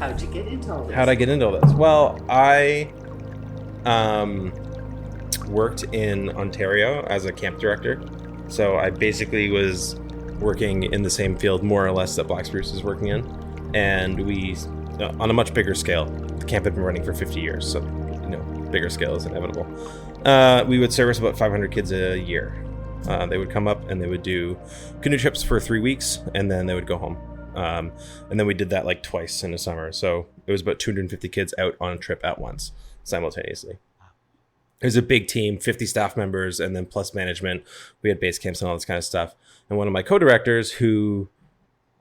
How'd you get into all this? How'd I get into all this? Well, I worked in Ontario as a camp director. So I basically was working in the same field, more or less, that Black Spruce is working in. And we, on a much bigger scale, the camp had been running for 50 years. So, bigger scale is inevitable. We would service about 500 kids a year. They would come up and they would do canoe trips for 3 weeks, and then they would go home. And then we did that like twice in the summer. So it was about 250 kids out on a trip at once, simultaneously. It was a big team, 50 staff members, and then plus management. We had base camps and all this kind of stuff. And one of my co-directors, who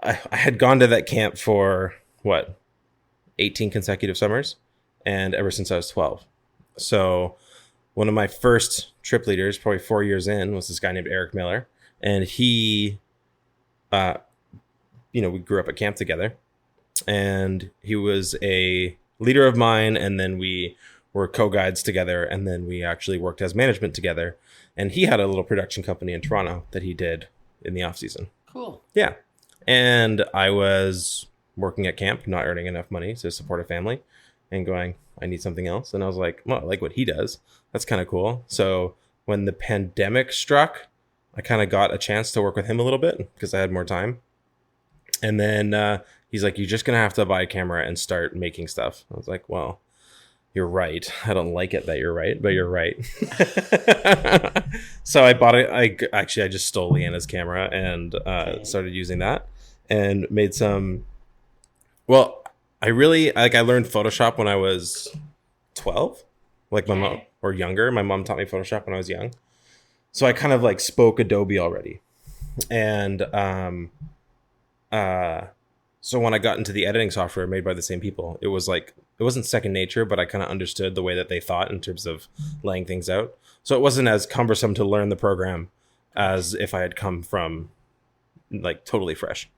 I had gone to that camp for, 18 consecutive summers, and ever since I was 12. So one of my first trip leaders, probably 4 years in, was this guy named Eric Miller. And he, we grew up at camp together. And he was a leader of mine, and then we were co-guides together, and then we actually worked as management together. And he had a little production company in Toronto that he did in the off season. Cool. Yeah. And I was working at camp, not earning enough money to support a family, and going, I need something else. And I was like, well, I like what he does. That's kind of cool. So when the pandemic struck, I kind of got a chance to work with him a little bit because I had more time. And then he's like, you're just going to have to buy a camera and start making stuff. I was like, well, you're right. I don't like it that you're right, but you're right. So I bought it. I just stole Leanna's camera and started using that and made some. Well, I learned Photoshop when I was 12, like my mom, or younger. My mom taught me Photoshop when I was young. So I kind of like spoke Adobe already. And so when I got into the editing software made by the same people, it wasn't second nature, but I kind of understood the way that they thought in terms of laying things out. So it wasn't as cumbersome to learn the program as if I had come from like totally fresh.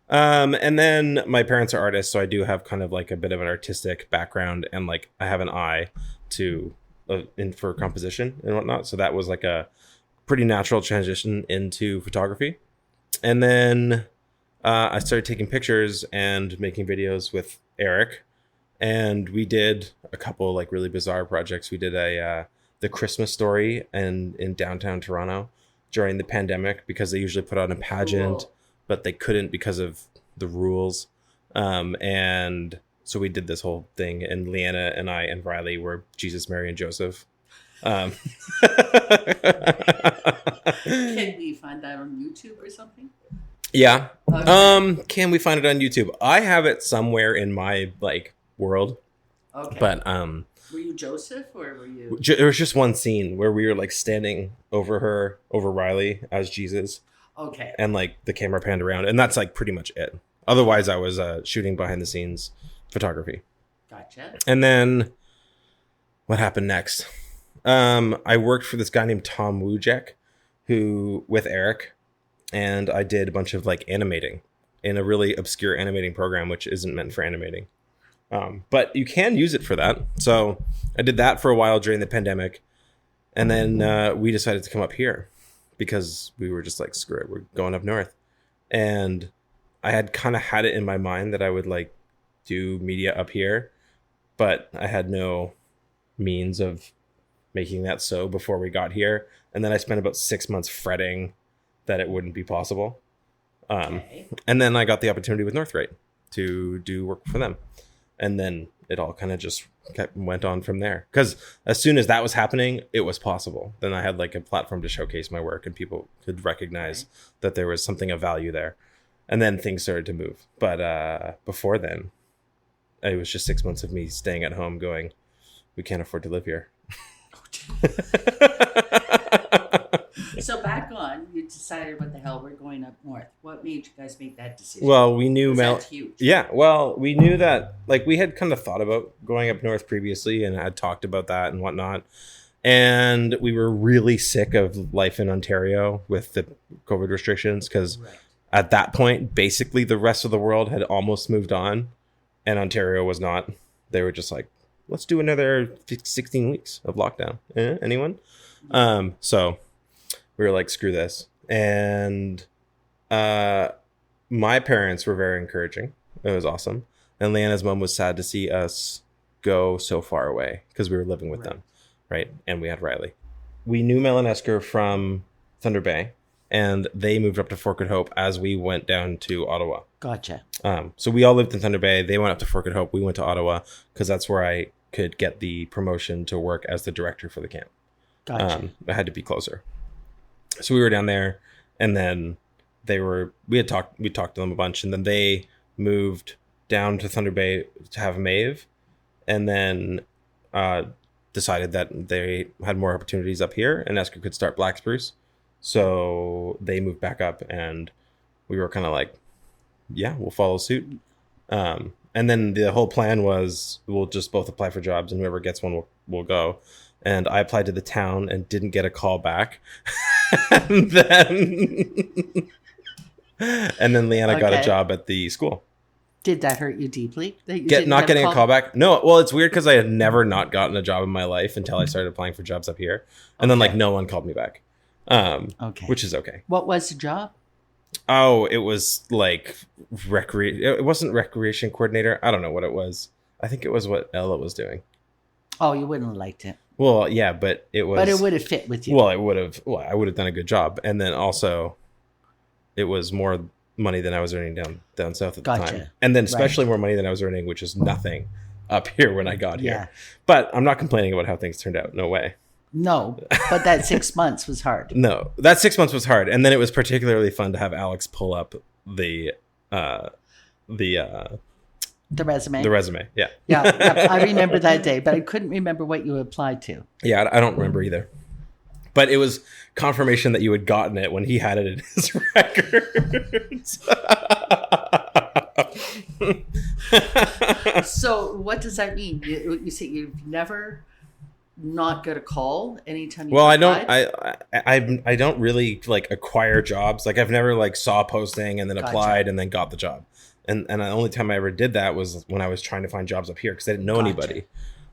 And then my parents are artists, so I do have kind of like a bit of an artistic background, and like I have an eye for composition and whatnot. So that was like a pretty natural transition into photography. And then I started taking pictures and making videos with Eric, and we did a couple like really bizarre projects. We did the Christmas story in downtown Toronto during the pandemic because they usually put on a pageant, but they couldn't because of the rules. And so we did this whole thing, and Leanna and I and Riley were Jesus, Mary, and Joseph. Can we find that on YouTube or something? Yeah. Okay. Can we find it on YouTube? I have it somewhere in my like world. Okay. But were you Joseph or were you? There was just one scene where we were like standing over Riley as Jesus. Okay. And like the camera panned around, and that's like pretty much it. Otherwise, I was shooting behind the scenes photography. Gotcha. And then what happened next? I worked for this guy named Tom Wujek, with Eric, and I did a bunch of like animating in a really obscure animating program, which isn't meant for animating. But you can use it for that. So I did that for a while during the pandemic. And then we decided to come up here because we were just like, screw it, we're going up north. And I had kind of had it in my mind that I would like do media up here, but I had no means of making that so before we got here. And then I spent about 6 months fretting that it wouldn't be possible. And then I got the opportunity with Northrate to do work for them. And then it all kind of just went on from there. Because as soon as that was happening, it was possible. Then I had like a platform to showcase my work, and people could recognize that there was something of value there. And then things started to move. But before then, it was just 6 months of me staying at home going, we can't afford to live here. So back on, you decided, what the hell, we're going up north. What made you guys make that decision? Well, we knew that's huge. Yeah, well, we knew that, like, we had kind of thought about going up north previously and had talked about that and whatnot. And we were really sick of life in Ontario with the COVID restrictions because at that point, basically the rest of the world had almost moved on and Ontario was not. They were just like, let's do another 16 weeks of lockdown. Anyone? So we were like, screw this. And my parents were very encouraging. It was awesome. And Leanna's mom was sad to see us go so far away because we were living with them, right? And we had Riley. We knew Mel and Esker from Thunder Bay, and they moved up to Fort Good Hope as we went down to Ottawa. Gotcha. So we all lived in Thunder Bay. They went up to Fort Good Hope. We went to Ottawa because that's where I could get the promotion to work as the director for the camp. Gotcha. I had to be closer. So we were down there, and then we talked to them a bunch, and then they moved down to Thunder Bay to have Maeve, and then decided that they had more opportunities up here and Esker could start Black Spruce. So they moved back up, and we were kind of like, yeah, we'll follow suit. And then the whole plan was we'll just both apply for jobs, and whoever gets one will go. And I applied to the town and didn't get a call back. and then Leanna got a job at the school. Did that hurt you deeply? That you not getting a call back? No. Well, it's weird because I had never not gotten a job in my life until I started applying for jobs up here. And then like no one called me back. Which is okay. What was the job? Oh, it was like it wasn't recreation coordinator. I don't know what it was. I think it was what Ella was doing. Oh, you wouldn't have liked it. Well, yeah, but it was. But it would have fit with you. Well, it would have. Well, I would have done a good job, and then also, it was more money than I was earning down south at the time, and then especially more money than I was earning, which is nothing up here when I got here. But I'm not complaining about how things turned out. No way. No, but that 6 months was hard. No, that 6 months was hard, and then it was particularly fun to have Alex pull up the resume. The resume, yeah. Yeah, I remember that day, but I couldn't remember what you applied to. Yeah, I don't remember either. But it was confirmation that you had gotten it when he had it in his records. So what does that mean? You say you've never not got a call anytime you I don't really like acquire jobs. Like I've never like saw a posting and then applied and then got the job. And the only time I ever did that was when I was trying to find jobs up here because I didn't know anybody.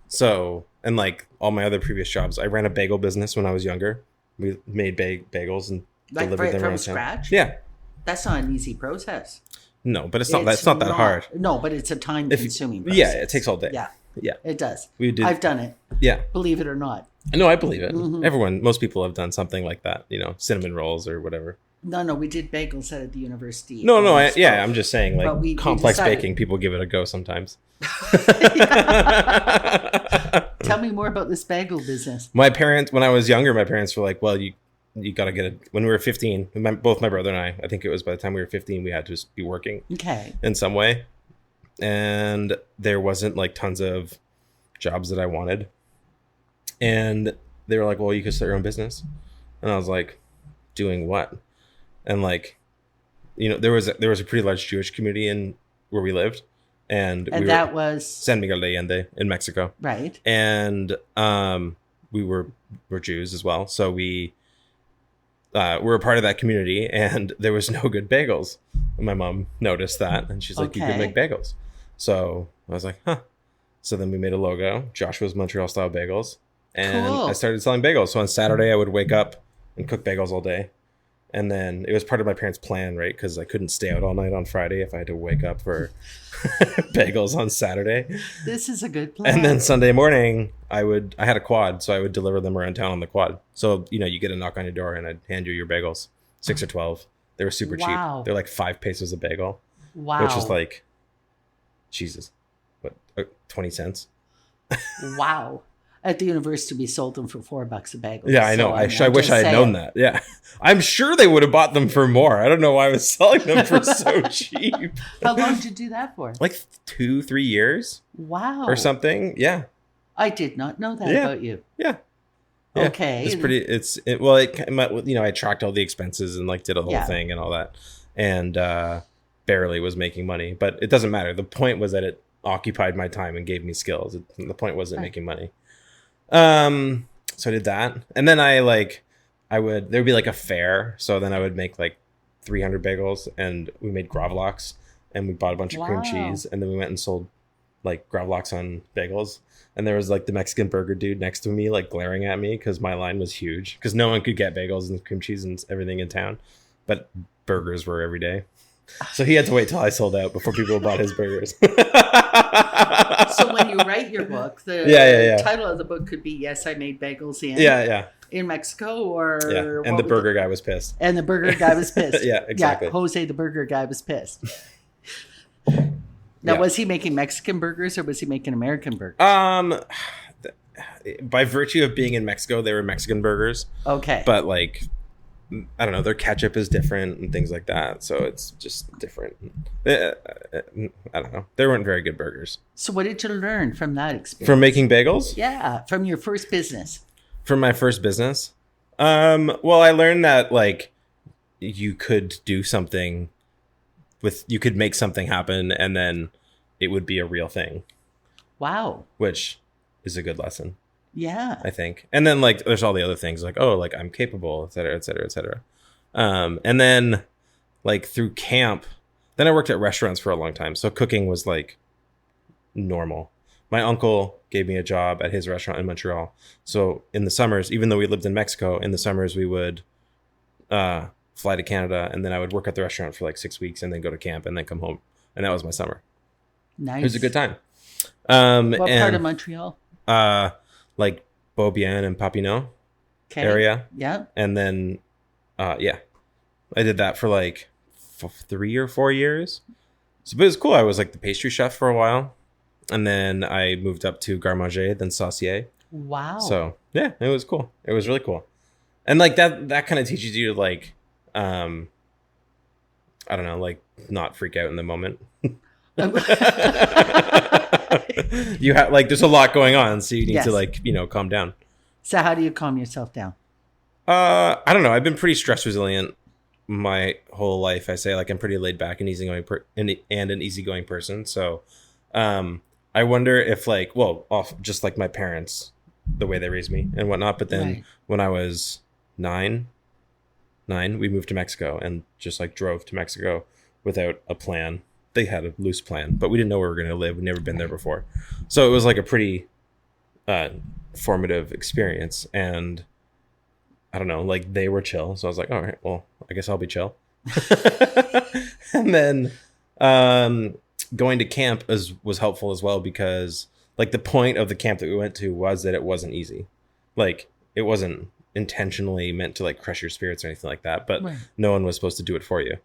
So, and like all my other previous jobs, I ran a bagel business when I was younger. We made bagels and delivered them from scratch. Yeah, that's not an easy process. No, but it's not that hard. No, but it's a time-consuming process. Yeah, it takes all day. Yeah, it does. I've done it. Yeah, believe it or not. No, I believe it. Mm-hmm. Most people have done something like that. You know, cinnamon rolls or whatever. No, we did bagels at the university. No, I'm just saying, like, complex baking, people give it a go sometimes. Tell me more about this bagel business. My parents, when I was younger, my parents were like, well, you got to get it. When we were 15, both my brother and I think it was by the time we were 15, we had to just be working in some way. And there wasn't, like, tons of jobs that I wanted. And they were like, well, you could start your own business. And I was like, doing what? And like, you know, there was a pretty large Jewish community in where we lived, and that was San Miguel de Allende in Mexico, right? And we were Jews as well, so we were a part of that community, and there was no good bagels. And my mom noticed that, and she's like, "You could make bagels." So I was like, "Huh." So then we made a logo, Joshua's Montreal Style Bagels, and I started selling bagels. So on Saturday, I would wake up and cook bagels all day. And then it was part of my parents' plan, right? Because I couldn't stay out all night on Friday if I had to wake up for bagels on Saturday. This is a good plan. And then Sunday morning, I had a quad, so I would deliver them around town on the quad. So, you know, you get a knock on your door and I'd hand you your bagels, 6 or 12. They were super cheap. They're like 5 pesos a bagel. Wow. Which is like, Jesus, what, 20 cents? Wow. At the university, we sold them for $4 a bagel. Yeah, I know. So I wish I had known that. Yeah. I'm sure they would have bought them for more. I don't know why I was selling them for so cheap. How long did you do that for? Like 2-3 years. Wow. Or something. Yeah. I did not know that about you. Yeah. Okay. I tracked all the expenses and like did a whole thing and all that. And barely was making money. But it doesn't matter. The point was that it occupied my time and gave me skills. The point wasn't making money. So I did that, and then there would be like a fair, so then I would make like 300 bagels, and we made gravlax, and we bought a bunch of cream cheese, and then we went and sold like gravlax on bagels, and there was like the Mexican burger dude next to me like glaring at me because my line was huge because no one could get bagels and cream cheese and everything in town, but burgers were every day. So he had to wait till I sold out before people bought his burgers. So when you write your book, the title of the book could be "Yes, I Made Bagels in Mexico," or and the burger guy was pissed. And the burger guy was pissed. Yeah, exactly. Yeah, Jose the burger guy was pissed. Now, was he making Mexican burgers or was he making American burgers? By virtue of being in Mexico, they were Mexican burgers. Okay. But like, I don't know, their ketchup is different and things like that. So it's just different. I don't know. They weren't very good burgers. So what did you learn from that experience? From making bagels? Yeah, from your first business. From my first business? Well, I learned that like you could do something you could make something happen and then it would be a real thing. Wow. Which is a good lesson. Yeah. I think. And then like there's all the other things like, oh, like I'm capable, et cetera, et cetera, et cetera. And then like through camp, then I worked at restaurants for a long time. So cooking was like normal. My uncle gave me a job at his restaurant in Montreal. So in the summers, even though we lived in Mexico, in the summers we would fly to Canada, and then I would work at the restaurant for like 6 weeks and then go to camp and then come home. And that was my summer. Nice. It was a good time. What part of Montreal? Like Beaubien and Papineau area. Yeah. And then, I did that for like 3 or 4 years. So, but it was cool. I was like the pastry chef for a while. And then I moved up to Garde Manger, then Saucier. Wow. So yeah, it was cool. It was really cool. And like that kind of teaches you to like, I don't know, like not freak out in the moment. You have like, there's a lot going on. So you need to like, calm down. So how do you calm yourself down? I don't know. I've been pretty stress resilient my whole life. I say like I'm pretty laid back and easygoing and an easygoing person. So, I wonder if like, just like my parents, the way they raised me and whatnot. But then when I was nine, we moved to Mexico and just like drove to Mexico without a plan. They had a loose plan, but we didn't know where we were going to live. We'd never been there before. So it was like a pretty formative experience. And I don't know, like they were chill. So I was like, all right, well, I guess I'll be chill. And then going to camp was helpful as well, because like the point of the camp that we went to was that it wasn't easy. Like it wasn't intentionally meant to like crush your spirits or anything like that, but no one was supposed to do it for you.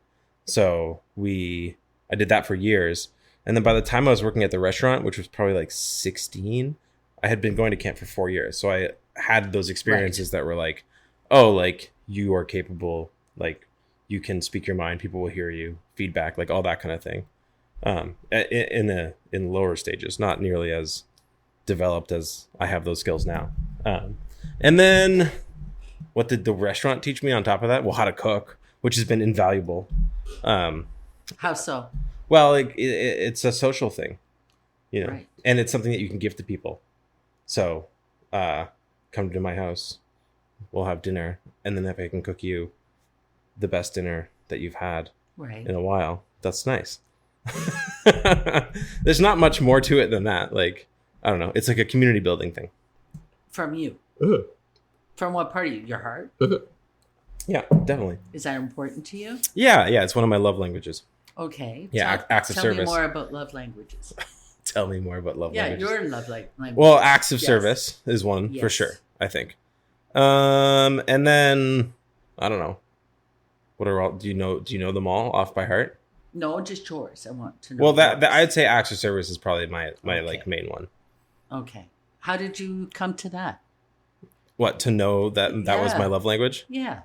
So I did that for years. And then by the time I was working at the restaurant, which was probably like 16, I had been going to camp for 4 years. So I had those experiences that were like, oh, like you are capable, like you can speak your mind, people will hear you, feedback, like all that kind of thing. In lower stages, not nearly as developed as I have those skills now. And then what did the restaurant teach me on top of that? Well, how to cook, which has been invaluable. How so? Well, it's a social thing, and it's something that you can give to people. So, come to my house, we'll have dinner, and then if I can cook you the best dinner that you've had in a while, that's nice. There's not much more to it than that. Like, I don't know. It's like a community building thing. From you? From what part of you? Your heart? Yeah, definitely. Is that important to you? Yeah. It's one of my love languages. Okay. Yeah, acts of service. Tell me more about love languages. Tell me more about love languages. Yeah, your love language. Well, acts of service is one for sure, I think. And then I don't know. What are all? Do you know them all off by heart? No, just yours. I want to know. Well, that I'd say acts of service is probably my like main one. Okay. How did you come to that? What, to know that was my love language? Yeah.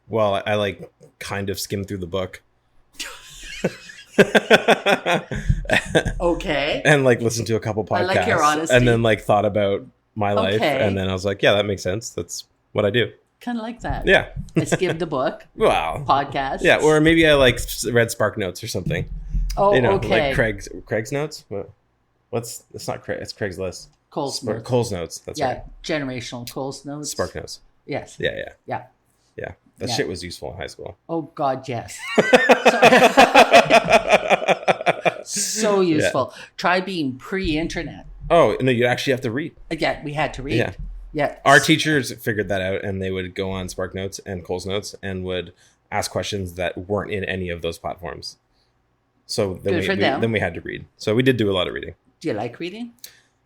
Well, I like kind of skimmed through the book. Okay. And like listened to a couple podcasts. I like your honesty. And then like thought about my life. And then I was like, yeah, that makes sense. That's what I do. Kind of like that. Yeah. I skimmed the book. Wow. Podcast. Yeah. Or maybe I like read Spark Notes or something. Oh, okay. Like Craig's Notes. It's not Craig. It's Craig's List. Cole's Notes. That's right. Generational Cole's Notes. Spark Notes. Yes. Yeah. That shit was useful in high school. Oh God, yes. So useful. Yeah. Try being pre-internet. Oh no, you actually have to read. Yeah, we had to read. Yeah. Our teachers figured that out, and they would go on Spark Notes and Cole's Notes and would ask questions that weren't in any of those platforms. So then then we had to read. So we did do a lot of reading. Do you like reading?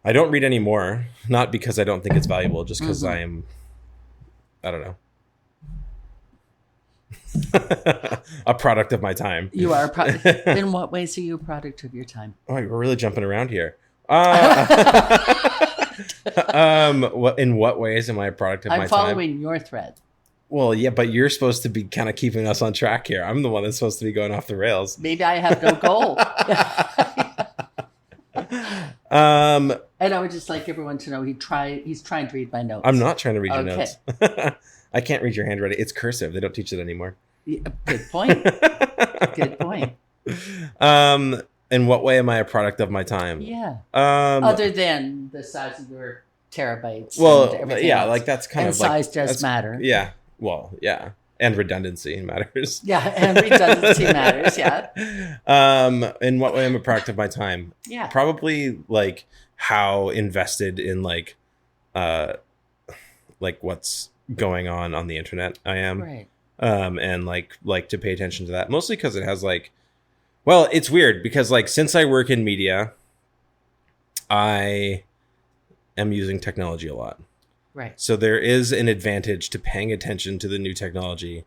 I don't read anymore, not because I don't think it's valuable, just because I don't know, a product of my time. You are a product. In what ways are you a product of your time? Oh, we're really jumping around here. In what ways am I a product of my time? I'm following your thread. Well, yeah, but you're supposed to be kind of keeping us on track here. I'm the one that's supposed to be going off the rails. Maybe I have no goal. And I would just like everyone to know he's trying to read my notes. I'm not trying to read your notes. I can't read your handwriting. It's cursive. They don't teach it anymore. Yeah, good point. Good point. In what way am I a product of my time? Yeah. Other than the size of your terabytes. Well, and everything yeah, else. like that's kind and of like size does matter. Yeah. Well, yeah. And redundancy matters. Yeah, and redundancy matters, yeah. In what way am I a product of my time? Yeah. Probably like how invested in like what's going on the internet I am. Right. And like to pay attention to that. Mostly because it has like, well, it's weird because like since I work in media, I am using technology a lot. Right. So there is an advantage to paying attention to the new technology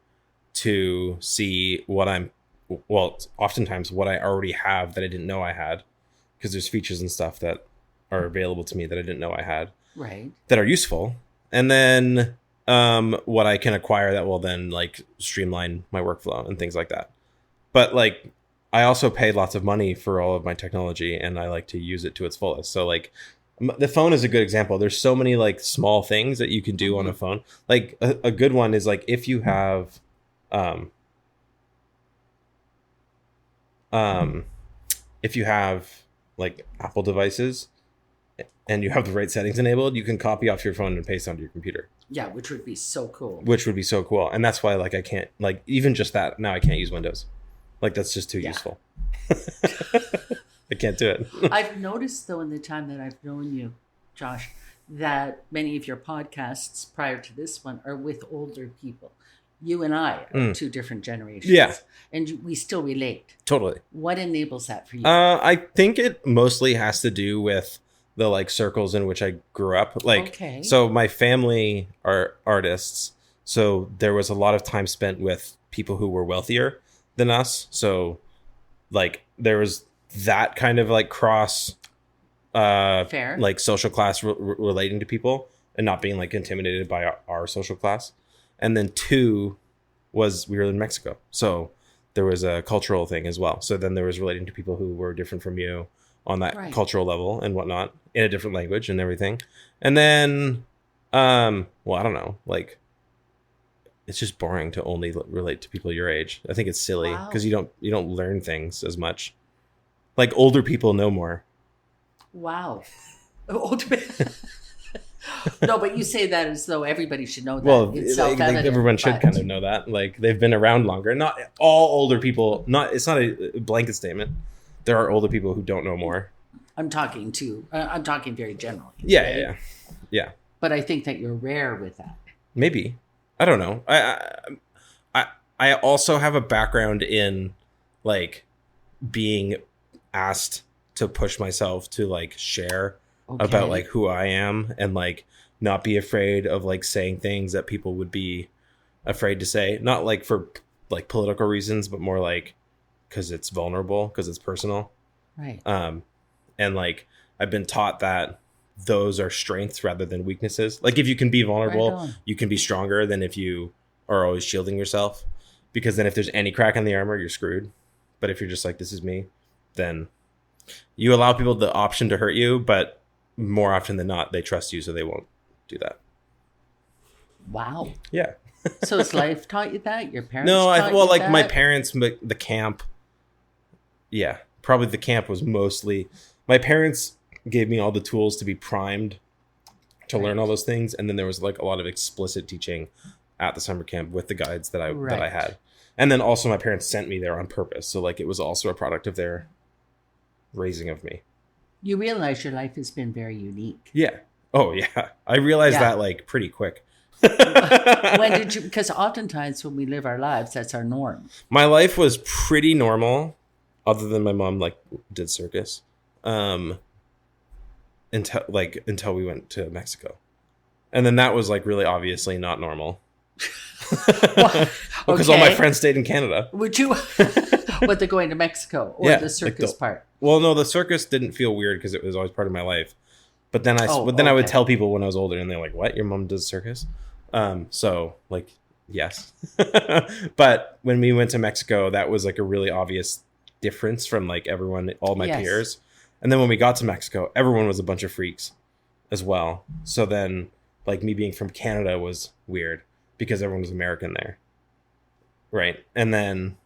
to see oftentimes what I already have that I didn't know I had, because there's features and stuff that are available to me that I didn't know I had. Right. That are useful. And then what I can acquire that will then like streamline my workflow and things like that. But like I also pay lots of money for all of my technology and I like to use it to its fullest. So like the phone is a good example. There's so many like small things that you can do on a phone. Like a good one is like if you have like Apple devices and you have the right settings enabled, you can copy off your phone and paste onto your computer. Yeah, which would be so cool. And that's why like I can't, like even just that, now I can't use Windows. Like that's just too useful. I can't do it. I've noticed though in the time that I've known you, Josh, that many of your podcasts prior to this one are with older people. You and I are two different generations. Yeah. And we still relate. Totally. What enables that for you? I think it mostly has to do with the like circles in which I grew up. Like, so my family are artists. So there was a lot of time spent with people who were wealthier than us. So like there was that kind of like cross fair, like social class relating to people and not being like intimidated by our social class. And then two was we were in Mexico, so there was a cultural thing as well. So then there was relating to people who were different from you on that cultural level and whatnot in a different language and everything. And then well, I don't know, like it's just boring to only relate to people your age. I think it's silly because you don't learn things as much. Like older people know more. Wow. No, but you say that as though everybody should know that. Well, it's like everyone should kind of know that. Like they've been around longer. Not all older people. It's not a blanket statement. There are older people who don't know more. I'm talking very generally. Yeah. But I think that you're rare with that. Maybe. I don't know. I also have a background in like being asked to push myself to like share about like who I am and like not be afraid of like saying things that people would be afraid to say, not like for like political reasons, but more like because it's vulnerable, because it's personal. Right. And like I've been taught that those are strengths rather than weaknesses. Like if you can be vulnerable, you can be stronger than if you are always shielding yourself, because then if there's any crack in the armor, you're screwed. But if you're just like, this is me, then you allow people the option to hurt you, but more often than not, they trust you, so they won't do that. Wow. Yeah. So has life taught you that? Your parents? No, like that? My parents, the camp. Yeah, probably the camp was mostly. My parents gave me all the tools to be primed to learn all those things, and then there was like a lot of explicit teaching at the summer camp with the guides that I had, and then also my parents sent me there on purpose, so like it was also a product of their raising of me. You realize your life has been very unique. Yeah. Oh yeah. I realized that like pretty quick. When did you? Because oftentimes when we live our lives, that's our norm. My life was pretty normal, other than my mom like did circus, until we went to Mexico, and then that was like really obviously not normal. Because all my friends stayed in Canada. Would you? What, they're going to Mexico or the circus part? Well, no, the circus didn't feel weird because it was always part of my life. But then I would tell people when I was older, and they're like, "What? Your mom does circus?" So like, yes. But when we went to Mexico, that was like a really obvious difference from like everyone, all my peers. And then when we got to Mexico, everyone was a bunch of freaks as well. So then, like, me being from Canada was weird because everyone was American there, right? And then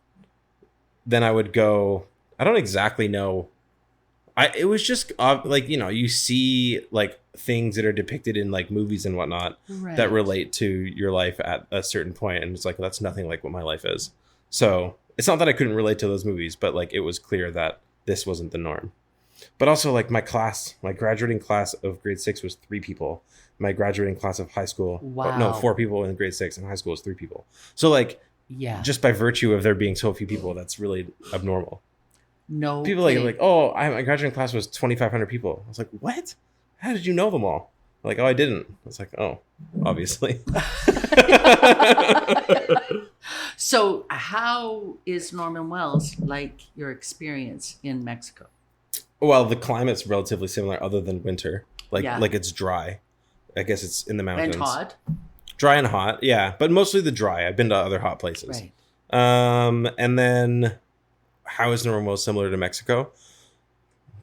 I would go. I don't exactly know. It was just like, you know, you see like things that are depicted in like movies and whatnot that relate to your life at a certain point, and it's like that's nothing like what my life is. So it's not that I couldn't relate to those movies, but like it was clear that this wasn't the norm. But also like my graduating class of grade 6 was 3 people. My graduating class of high school, 4 people in grade 6, and high school was 3 people. So like, just by virtue of there being so few people, that's really abnormal. No people like oh, my graduating class was 2,500 people. I was like, what? How did you know them all? Like, oh, I didn't. I was like, oh, obviously. So how is Norman Wells like your experience in Mexico? Well, the climate's relatively similar other than winter. Like it's dry. I guess it's in the mountains. And hot? Dry and hot, yeah. But mostly the dry. I've been to other hot places. Right. And then how is Norman Wells similar to Mexico?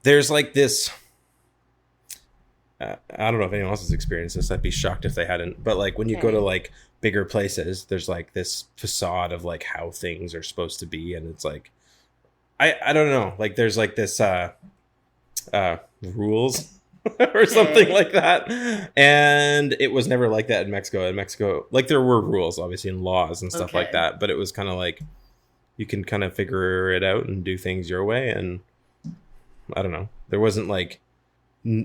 There's like this... I don't know if anyone else has experienced this. I'd be shocked if they hadn't. But like when you go to like bigger places, there's like this facade of like how things are supposed to be. And it's like... I don't know. Like there's like this... rules or something like that, and it was never like that in Mexico. In Mexico, like there were rules obviously and laws and stuff like that, but it was kind of like you can kind of figure it out and do things your way. And I don't know, there wasn't like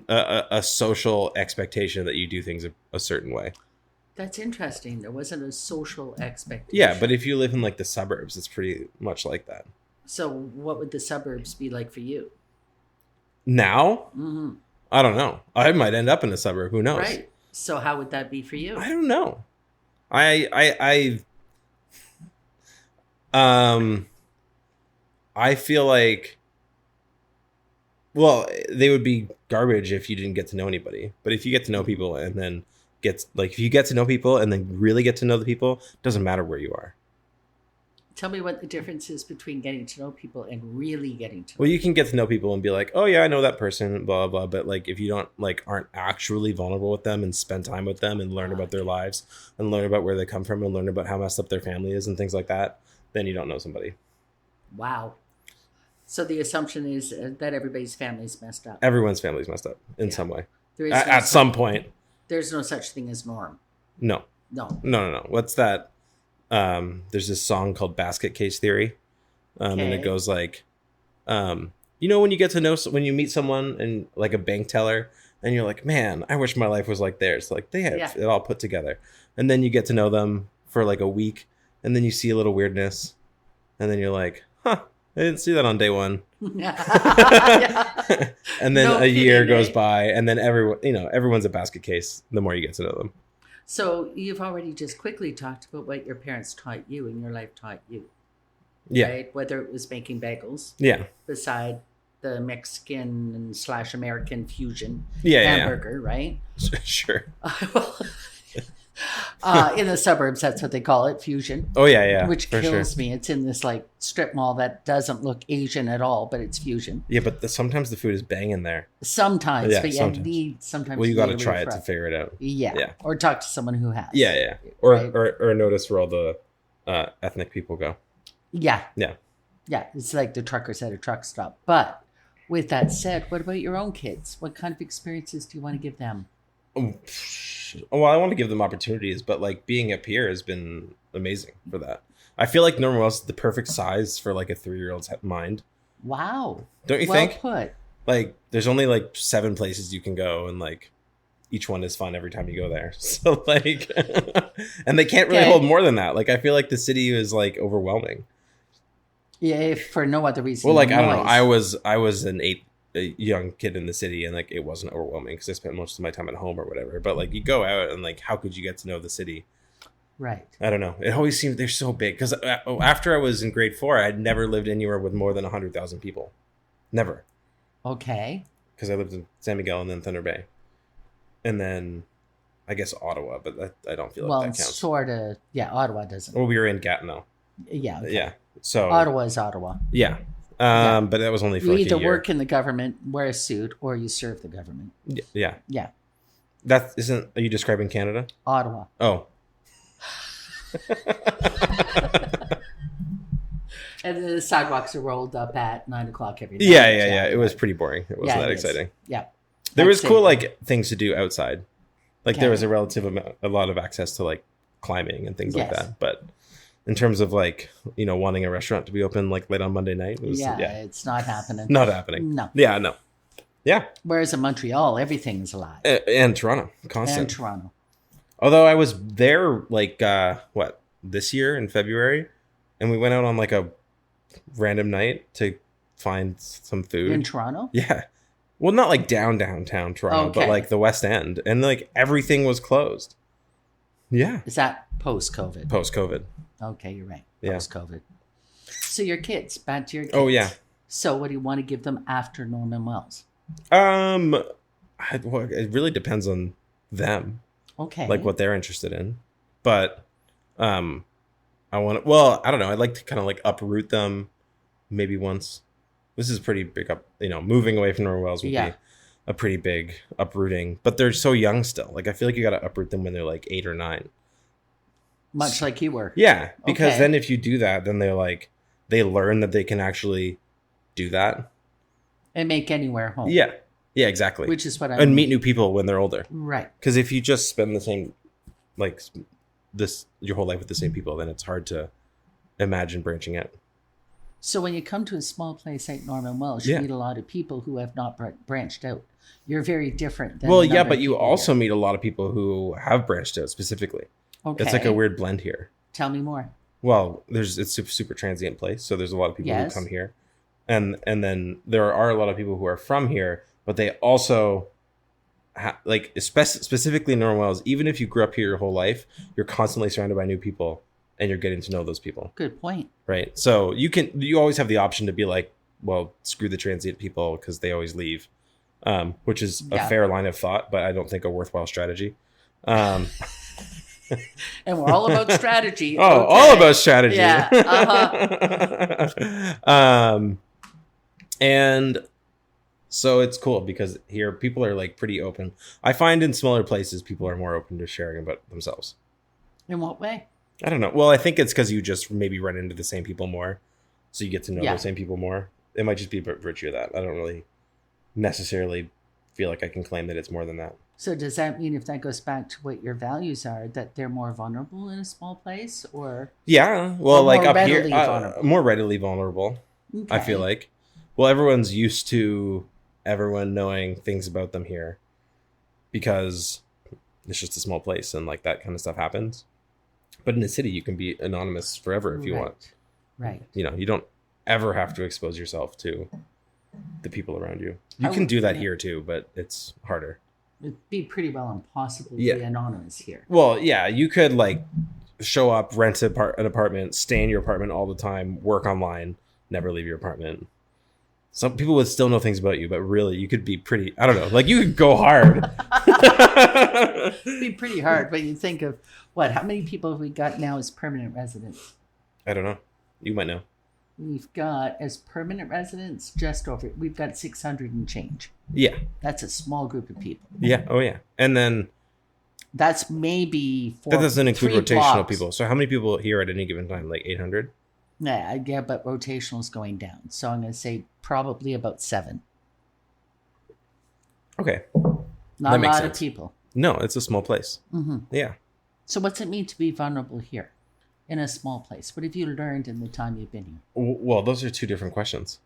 a social expectation that you do things a certain way. That's interesting. There wasn't a social expectation. Yeah, but if you live in like the suburbs, it's pretty much like that. So what would the suburbs be like for you now? Mm-hmm. I don't know. I might end up in a suburb. Who knows? Right. So how would that be for you? I don't know. I feel like, well, they would be garbage if you didn't get to know anybody. But if you get to know people and then if you get to know people and then really get to know the people, it doesn't matter where you are. Tell me what the difference is between getting to know people and really getting to know Well, you can get to know people and be like, oh yeah, I know that person, blah, blah, blah. But like, if you don't aren't actually vulnerable with them and spend time with them and learn about their lives and learn about where they come from and learn about how messed up their family is and things like that, then you don't know somebody. Wow. So the assumption is that everybody's family's messed up. Everyone's family's messed up in some way. There is at some point. There's no such thing as norm. No. What's that? There's this song called Basket Case Theory. And it goes like, when you get to know, when you meet someone and like a bank teller and you're like, man, I wish my life was like theirs. Like they have it all put together. And then you get to know them for like a week and then you see a little weirdness and then you're like, huh, I didn't see that on day one. And then a year goes by and then everyone's a basket case the more you get to know them. So you've already just quickly talked about what your parents taught you and your life taught you. Yeah. Right? Whether it was making bagels. Yeah. Beside the Mexican / American fusion Yeah. hamburger, right? Sure. In the suburbs, that's what they call it, fusion. Oh, yeah. Which kills me. It's in this like strip mall that doesn't look Asian at all, but it's fusion. Yeah, but sometimes the food is banging there. Sometimes, but sometimes. Well, you got to try it to figure it out. Yeah. Or talk to someone who has. Yeah. Or notice where all the ethnic people go. Yeah. Yeah. Yeah, it's like the truckers at a truck stop. But with that said, what about your own kids? What kind of experiences do you want to give them? Well, I want to give them opportunities, but like being up here has been amazing for that. I feel like Norman Wells is the perfect size for like a 3-year-old's mind. Wow. Don't you think? Well put. Like there's only like 7 places you can go and like each one is fun every time you go there. So like, and they can't really hold more than that. Like, I feel like the city is like overwhelming. Yeah, if for no other reason. Well, like, I don't know. I was a young kid in the city, and like, it wasn't overwhelming because I spent most of my time at home or whatever. But like, you go out and like, how could you get to know the city? Right. I don't know. It always seems they're so big because after I was in grade 4, I had never lived anywhere with more than 100,000 people. Never. Okay. Because I lived in San Miguel and then Thunder Bay. And then I guess Ottawa, but I don't feel like that counts. Sort of. Yeah, Ottawa doesn't. Well, we were in Gatineau. Yeah. Okay. Yeah. So Ottawa is Ottawa. Yeah. But that was only for like a year. You either work in the government, wear a suit, or you serve the government. Yeah. Yeah. That isn't. Are you describing Canada? Ottawa. Oh. And the sidewalks are rolled up at 9:00 every night. Yeah. It was pretty boring. It wasn't that exciting. Yeah. There was cool like things to do outside. Like there was a lot of access to like climbing and things like that. But in terms of like, wanting a restaurant to be open like late on Monday night, it's not happening. Not happening. No. Yeah, no. Yeah. Whereas in Montreal, everything's alive. And Toronto, constant. And Toronto. Although I was there like this year in February, and we went out on like a random night to find some food in Toronto. Yeah, well, not like downtown Toronto, but like the West End, and like everything was closed. Yeah, is that post-COVID? Post-COVID. Okay, you're right. Yeah. Post-COVID. So your kids, back to your kids. Oh yeah. So what do you want to give them after Norman Wells? It really depends on them. Okay. Like what they're interested in. But I don't know. I'd like to kind of like uproot them maybe once. This is pretty big moving away from Norman Wells would be a pretty big uprooting. But they're so young still. Like I feel like you got to uproot them when they're like 8 or 9. Much like you were. Yeah, because then if you do that, then they learn that they can actually do that. And make anywhere home. Yeah. Yeah, exactly. Which is what and meet new people when they're older. Right. Because if you just spend the same, like your whole life with the same people, then it's hard to imagine branching out. So when you come to a small place like Norman Wells, you meet a lot of people who have not branched out. You're very different than but you also meet a lot of people who have branched out specifically. Okay. It's like a weird blend here. Tell me more. Well, it's a super transient place, so there's a lot of people who come here. And then there are a lot of people who are from here, but they also specifically in Norman Wells, even if you grew up here your whole life, you're constantly surrounded by new people and you're getting to know those people. Good point. Right. So you always have the option to be like, well, screw the transient people because they always leave, which is a fair line of thought, but I don't think a worthwhile strategy. And we're all about strategy. All about strategy. Yeah. And so it's cool because here people are like pretty open. I find in smaller places people are more open to sharing about themselves. In what way? I don't know. Well, I think it's because you just maybe run into the same people more, so you get to know the same people more. It might just be a virtue of that. I don't really necessarily feel like I can claim that it's more than that. So does that mean, if that goes back to what your values are, that they're more vulnerable in a small place, or? Yeah, well, like up here, more readily vulnerable. Okay. I feel like. Well, everyone's used to everyone knowing things about them here because it's just a small place and like that kind of stuff happens. But in the city, you can be anonymous forever if you want. Right. You don't ever have to expose yourself to the people around you. You can do that here too, but it's harder. It'd be pretty well impossible to be anonymous here. Well, yeah, you could like show up, rent an apartment, stay in your apartment all the time, work online, never leave your apartment. Some people would still know things about you, but really you could be pretty, I don't know, like you could go hard. It'd be pretty hard, but you think of how many people have we got now as permanent residents? I don't know. You might know. We've got, as permanent residents, we've got 600 and change. Yeah. That's a small group of people. Yeah. Oh, yeah. And then... That's maybe that doesn't include rotational people. So how many people here at any given time? Like 800? Yeah, but rotational is going down. So I'm going to say probably about 7. Okay. Not a lot of people. No, it's a small place. Mm-hmm. Yeah. So what's it mean to be vulnerable here in a small place? What have you learned in the time you've been here? Well, those are 2 different questions.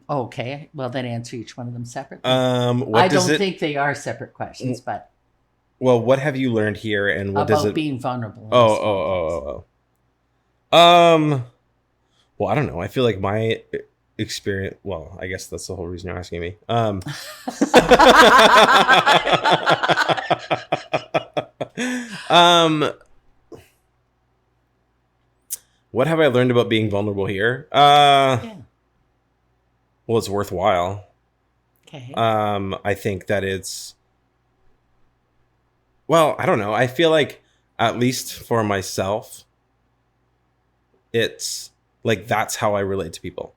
Okay. Well, then answer each one of them separately. I don't think they are separate questions, but... Well, what have you learned here, and what does about it? being vulnerable? Well, I don't know. I feel like my experience. Well, I guess that's the whole reason you're asking me. What have I learned about being vulnerable here? Yeah. Well, it's worthwhile. Okay. I think that it's. Well, I don't know. I feel like, at least for myself, it's like that's how I relate to people,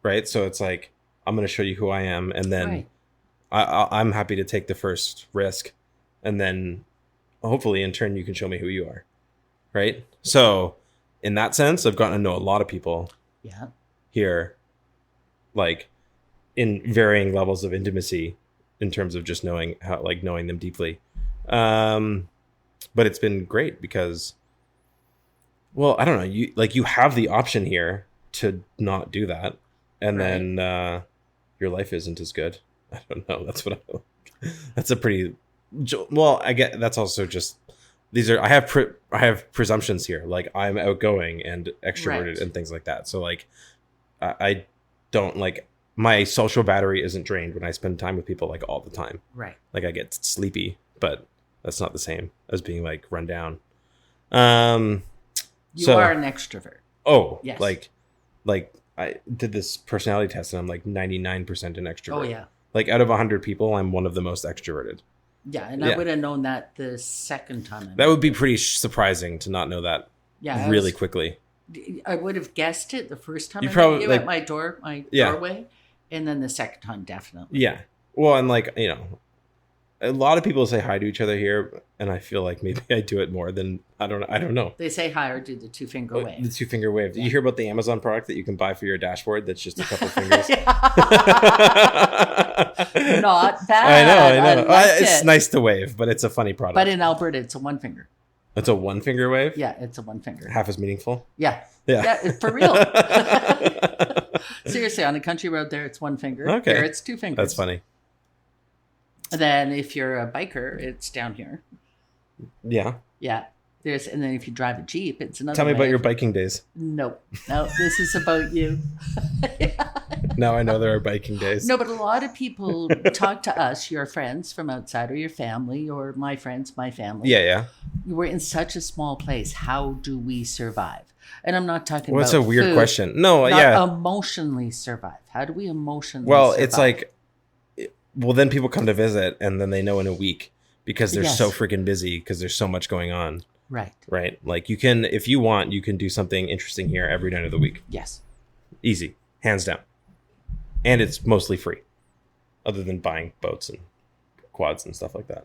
right? So it's like, I'm going to show you who I am, and then Right. I'm happy to take the first risk, and then hopefully in turn you can show me who you are, right? So in that sense, I've gotten to know a lot of people Yeah. here, like in varying levels of intimacy in terms of just knowing how, like knowing them deeply. But it's been great because, well, I don't know, you have the option here to not do that, and Right. then your life isn't as good. I don't know. That's what that's a pretty, well, I get that's also just, these are, I have presumptions here. Like, I'm outgoing and extroverted Right. and things like that. So like, I don't, like, my social battery isn't drained when I spend time with people like all the time. Right. Like, I get sleepy, but that's not the same as being like run down. You So, are an extrovert. oh, Yes. like I did this personality test and I'm like 99% an extrovert. Oh yeah. Like, out of 100 people, I'm one of the most extroverted. Yeah, and Yeah. I would have known that the second time. That would be pretty surprising to not know that Yeah, really quickly. I would have guessed it the first time You I probably, met you like- at my Yeah. doorway, and then the second time definitely. Yeah. Well, and like, you know, a lot of people say hi to each other here, and I feel like maybe I do it more than, I don't know. They say hi or do the 2-finger The wave. 2-finger wave. Did Yeah. you hear about the Amazon product that you can buy for your dashboard that's just a couple fingers? Not bad. I know. liked It's it. nice to wave, but it's a funny product. But in Alberta, it's a 1-finger. It's a 1-finger wave? Yeah, it's a 1-finger. Half as meaningful? Yeah. Yeah. Yeah, for real. Seriously, on a country road there, it's 1-finger. Okay. Here, it's 2 fingers. That's funny. And then if you're a biker, it's down here. Yeah. Yeah. And then if you drive a Jeep, it's another Tell me about wave. your biking days. No, this is about you. Now I know there are biking days. No, but a lot of people talk to us, your friends from outside, or your family, or my friends, my family. Yeah. We're in such a small place. How do we survive? And I'm not talking Well, about it's a weird food, question. No, not yeah. emotionally survive. How do we emotionally Well, survive? it's like, well, then people come to visit and then they know in a week because they're Yes. so freaking busy because there's so much going on, Right. right? Like, you can, if you want, you can do something interesting here every night of the week. Yes. Easy, hands down. And it's mostly free, other than buying boats and quads and stuff like that.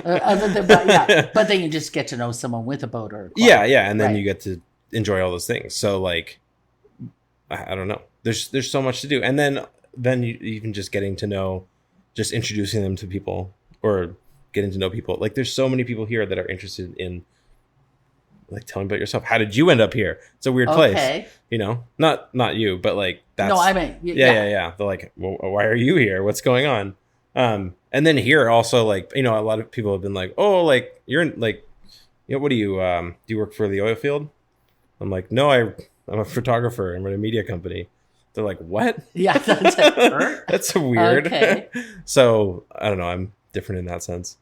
Other than that, but then you just get to know someone with a boat or a quad. Yeah, and then Right. you get to enjoy all those things. So like, I don't know. There's so much to do, and then you even just getting to know, just introducing them to people or getting to know people. Like, there's so many people here that are interested in, like, telling about yourself. How did you end up here? It's a weird place, Okay. you know. Not you, but like that's. No, I mean, Yeah. They're like, well, why are you here? What's going on? And then here also, like, you know, a lot of people have been like, oh, like, you're in, like, you know, what do you work for the oil field? I'm like, no, I'm a photographer. I'm at a media company. They're like, what? Yeah, that's it. That's weird. Okay. So I don't know. I'm different in that sense.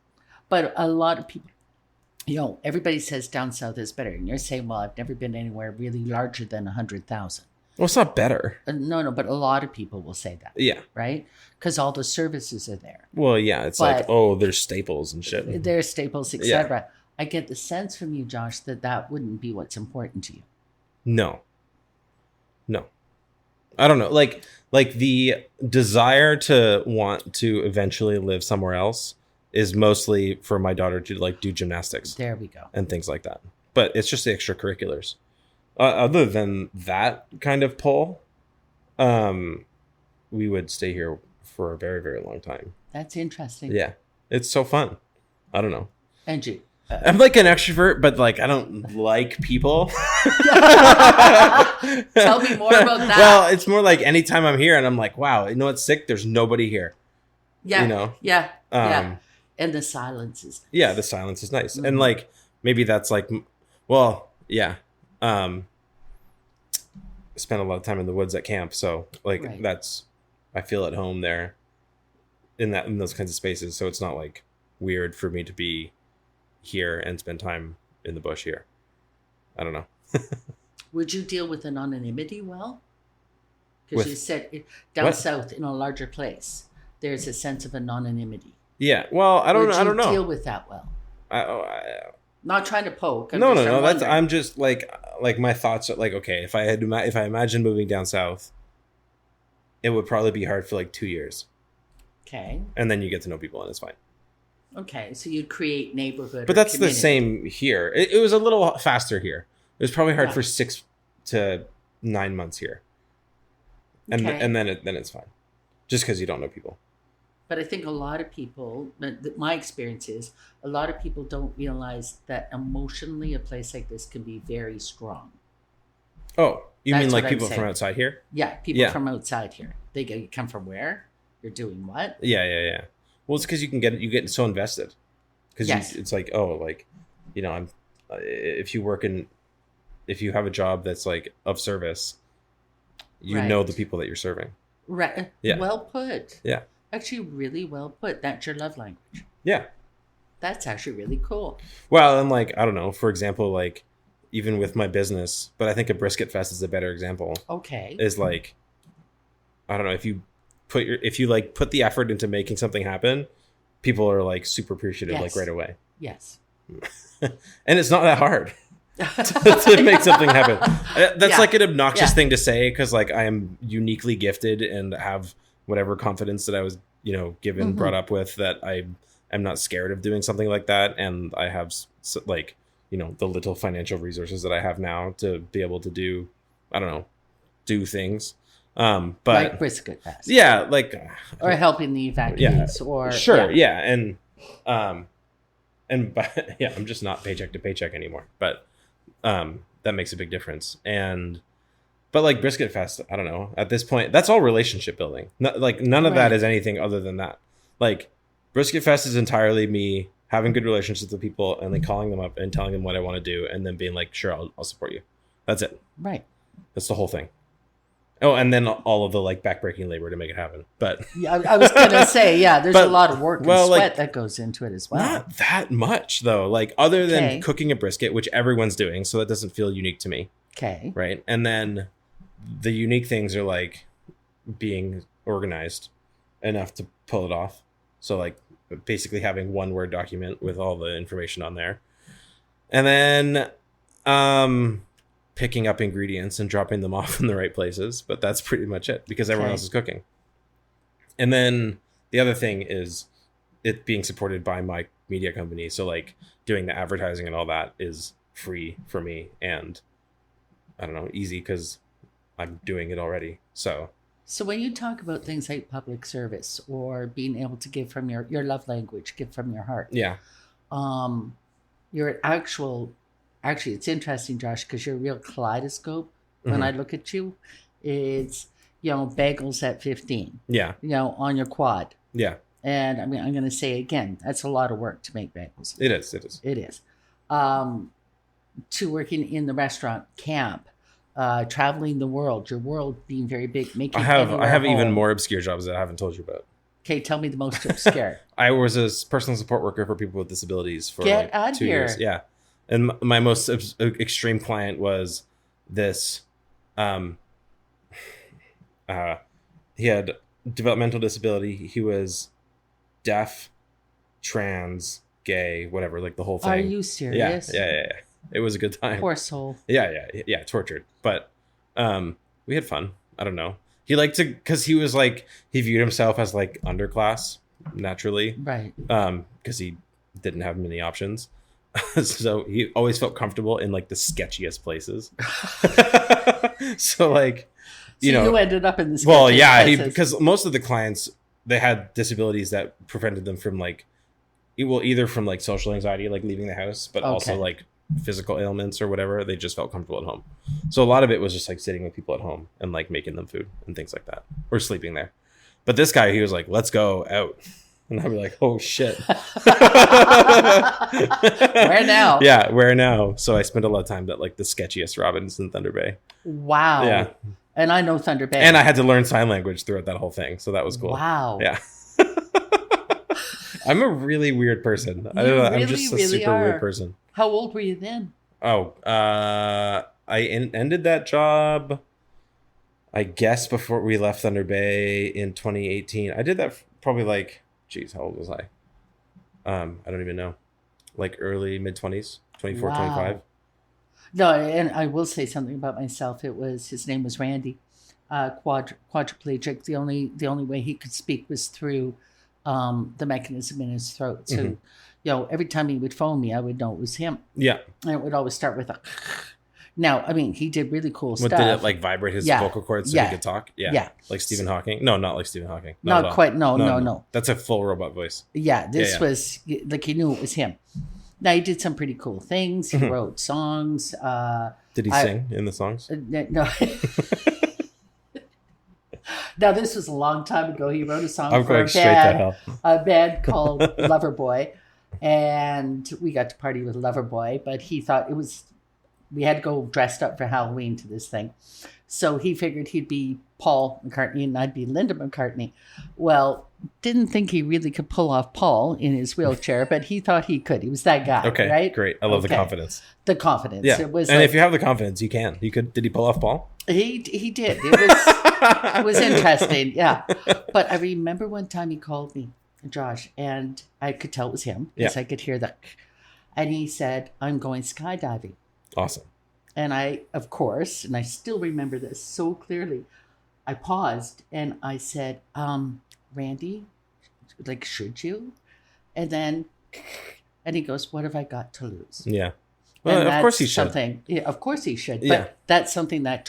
But a lot of people, everybody says down south is better. And you're saying, well, I've never been anywhere really larger than 100,000. Well, it's not better. No, but a lot of people will say that, Yeah. right? Because all the services are there. Well, yeah. It's But- like, oh, there's Staples and shit. They're staples, Yeah. etc. I get the sense from you, Josh, that wouldn't be what's important to you. No. I don't know. Like the desire to want to eventually live somewhere else is mostly for my daughter to like do gymnastics There we go. and things like that. But it's just the extracurriculars. Other than that kind of pull, we would stay here for a very, very long time. That's interesting. Yeah. It's so fun. I don't know. And you. I'm like an extrovert, but like I don't like people. Tell me more about that. Well, it's more like anytime I'm here and I'm like, wow, you know what's sick? There's nobody here. Yeah. You know? Yeah. Yeah. And the silence is nice. Yeah, the silence is nice. Mm-hmm. And like maybe that's like, well, yeah. Spent a lot of time in the woods at camp, so like Right. that's, I feel at home there in those kinds of spaces. So it's not like weird for me to be here and spend time in the bush here. I don't know. Would you deal with anonymity well? Because With- you said down what? south in a larger place, there's a sense of anonymity. Yeah. Well, I don't know. Deal with that well? Not trying to poke. No. I'm That's, wondering. I'm just like my thoughts are like, okay, if I imagine moving down south, it would probably be hard for like 2 years. Okay. And then you get to know people and it's fine. Okay. So you'd create neighborhood. But or that's the community. same here. It was a little faster here. It was probably hard Yeah. for 6 to 9 months here. And Okay. and then it's fine. Just because you don't know people. But I think a lot of people, my experience is, a lot of people don't realize that emotionally a place like this can be very strong. Oh, you That's mean like what I'm people from saying. outside here? Yeah, people Yeah. from outside here. They go, you come from where? You're doing what? Yeah. Well, it's because you get so invested. Because Yes. it's like, oh, like, I'm if you have a job that's like of service, you know Right. the people that you're serving. Right. Yeah. Well put. Yeah. Actually, really well put. That's your love language. Yeah. That's actually really cool. Well, and like, I don't know, for example, like even with my business, but I think a brisket fest is a better example. Okay. Is like, I don't know, if you put the effort into making something happen, people are like super appreciative, Yes. like right away. Yes. And it's not that hard to make something happen. That's Yeah. like an obnoxious Yeah. thing to say because like I am uniquely gifted and have whatever confidence that I was, given, Mhm. brought up with, that I am not scared of doing something like that. And I have like, the little financial resources that I have now to be able to do, I don't know, do things. But like brisket fest. yeah, like, Or helping the evacuees. Or sure. Yeah. But yeah, I'm just not paycheck to paycheck anymore, but that makes a big difference. But like brisket fest, I don't know, at this point, that's all relationship building. None of that Right. is anything other than that. Like brisket fest is entirely me having good relationships with people and then calling them up and telling them what I want to do and then being like, sure, I'll support you. That's it. Right. That's the whole thing. Oh, and then all of the like backbreaking labor to make it happen. But Yeah, I was going to say, yeah, there's But- a lot of work and well, sweat like, that goes into it as well. not that much though. Like other than Okay. cooking a brisket, which everyone's doing, so that doesn't feel unique to me, Okay. right? And then the unique things are like being organized enough to pull it off. So like basically having one Word document with all the information on there, and then picking up ingredients and dropping them off in the right places. But that's pretty much it because everyone Okay. else is cooking. And then the other thing is it being supported by my media company. So like doing the advertising and all that is free for me and I don't know, easy because I'm doing it already. So when you talk about things like public service or being able to give from your love language, give from your heart, yeah. you're actually, it's interesting, Josh, because you're a real kaleidoscope. When Mhm. I look at you, it's, bagels at 15, Yeah. on your quad. Yeah. And I mean, I'm going to say again, that's a lot of work to make bagels. It is. It is. To working in the restaurant, camp, traveling the world, your world being very big, making I have everywhere even home. more obscure jobs that I haven't told you about. Okay, tell me the most obscure. I was a personal support worker for people with disabilities for Get like out 2 here. years. Yeah. And my most extreme client was this. He had developmental disability. He was deaf, trans, gay, whatever, like the whole thing. Are you serious? Yeah. It was a good time. Poor soul. Yeah, tortured. But we had fun. I don't know. He liked to, because he was like, he viewed himself as like underclass naturally, Right. because he didn't have many options. So he always felt comfortable in like the sketchiest places. So like, So you ended up in this. well, yeah, because most of the clients, they had disabilities that prevented them from like, either from like social anxiety, like leaving the house, but also Okay. like physical ailments or whatever. They just felt comfortable at home. So a lot of it was just like sitting with people at home and like making them food and things like that, or sleeping there. But this guy, he was like, let's go out. And I'd be like, oh shit. Where now? Yeah, where now? So I spent a lot of time at like the sketchiest Robins in Thunder Bay. Wow. Yeah. And I know Thunder Bay. And I had to learn sign language throughout that whole thing. So that was cool. Wow. Yeah. I'm a really weird person. I don't know. I'm just a super weird person. How old were you then? Oh, I ended that job, I guess, before we left Thunder Bay in 2018. I did that probably like, geez, how old was I? I don't even know. Like early, mid-20s, 24, 25. No, and I will say something about myself. His name was Randy, quadriplegic. The only way he could speak was through the mechanism in his throat. So, every time he would phone me, I would know it was him. Yeah. And it would always start with a... Now, I mean, he did really cool stuff. Did it like vibrate his vocal cords so he could talk? Yeah. Like Stephen Hawking? No, not like Stephen Hawking. Not quite. No. That's a full robot voice. Yeah, this was like he knew it was him. Now, he did some pretty cool things. He wrote songs. Did he sing in the songs? No. Now, this was a long time ago. He wrote a song for a band called Loverboy. And we got to party with Loverboy, but he thought we had to go dressed up for Halloween to this thing. So he figured he'd be Paul McCartney and I'd be Linda McCartney. Well, didn't think he really could pull off Paul in his wheelchair, but he thought he could. He was that guy. Okay, right? Great. I love the confidence. The confidence. Yeah. It was if you have the confidence, you can. Did he pull off Paul? He did. It was interesting. Yeah. But I remember one time he called me, Josh, and I could tell it was him because I could hear that. And he said, I'm going skydiving. Awesome. And I, of course, and I still remember this so clearly, I paused and I said, Randy, like, should you? And then, and he goes, what have I got to lose? Yeah. Well, of course he should. Of course he should. But that's something that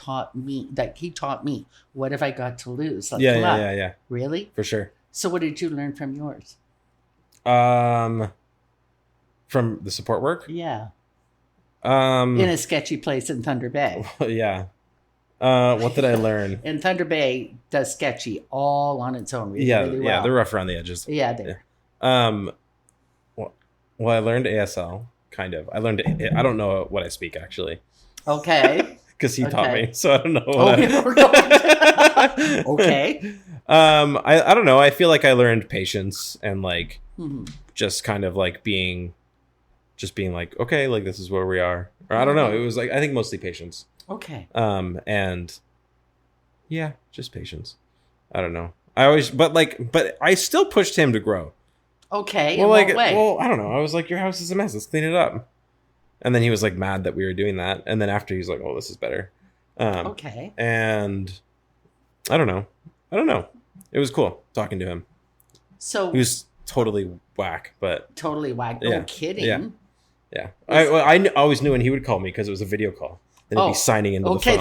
he taught me. What have I got to lose? Like, yeah. Really? For sure. So what did you learn from yours? From the support work? Yeah. In a sketchy place in Thunder Bay. Yeah. What did I learn? And Thunder Bay does sketchy all on its own. Really well. Yeah, they're rough around the edges. Yeah, they are. Well, I learned ASL, kind of. I don't know what I speak, actually. Okay. Because he taught me, so I don't know. Okay. I don't know. I feel like I learned patience and like just kind of like being like, okay, like this is where we are. Or I don't know. It was like, I think mostly patience. Okay. And yeah, just patience. I don't know. But I still pushed him to grow. Okay. Well, in what way? Well, I don't know. I was like, your house is a mess. Let's clean it up. And then he was like mad that we were doing that. And then after he's like, oh, this is better. Okay. And I don't know. It was cool talking to him. So he was totally whack, but totally whack. No kidding. Yeah. I always knew when he would call me because it was a video call. And he'd be signing into the phone.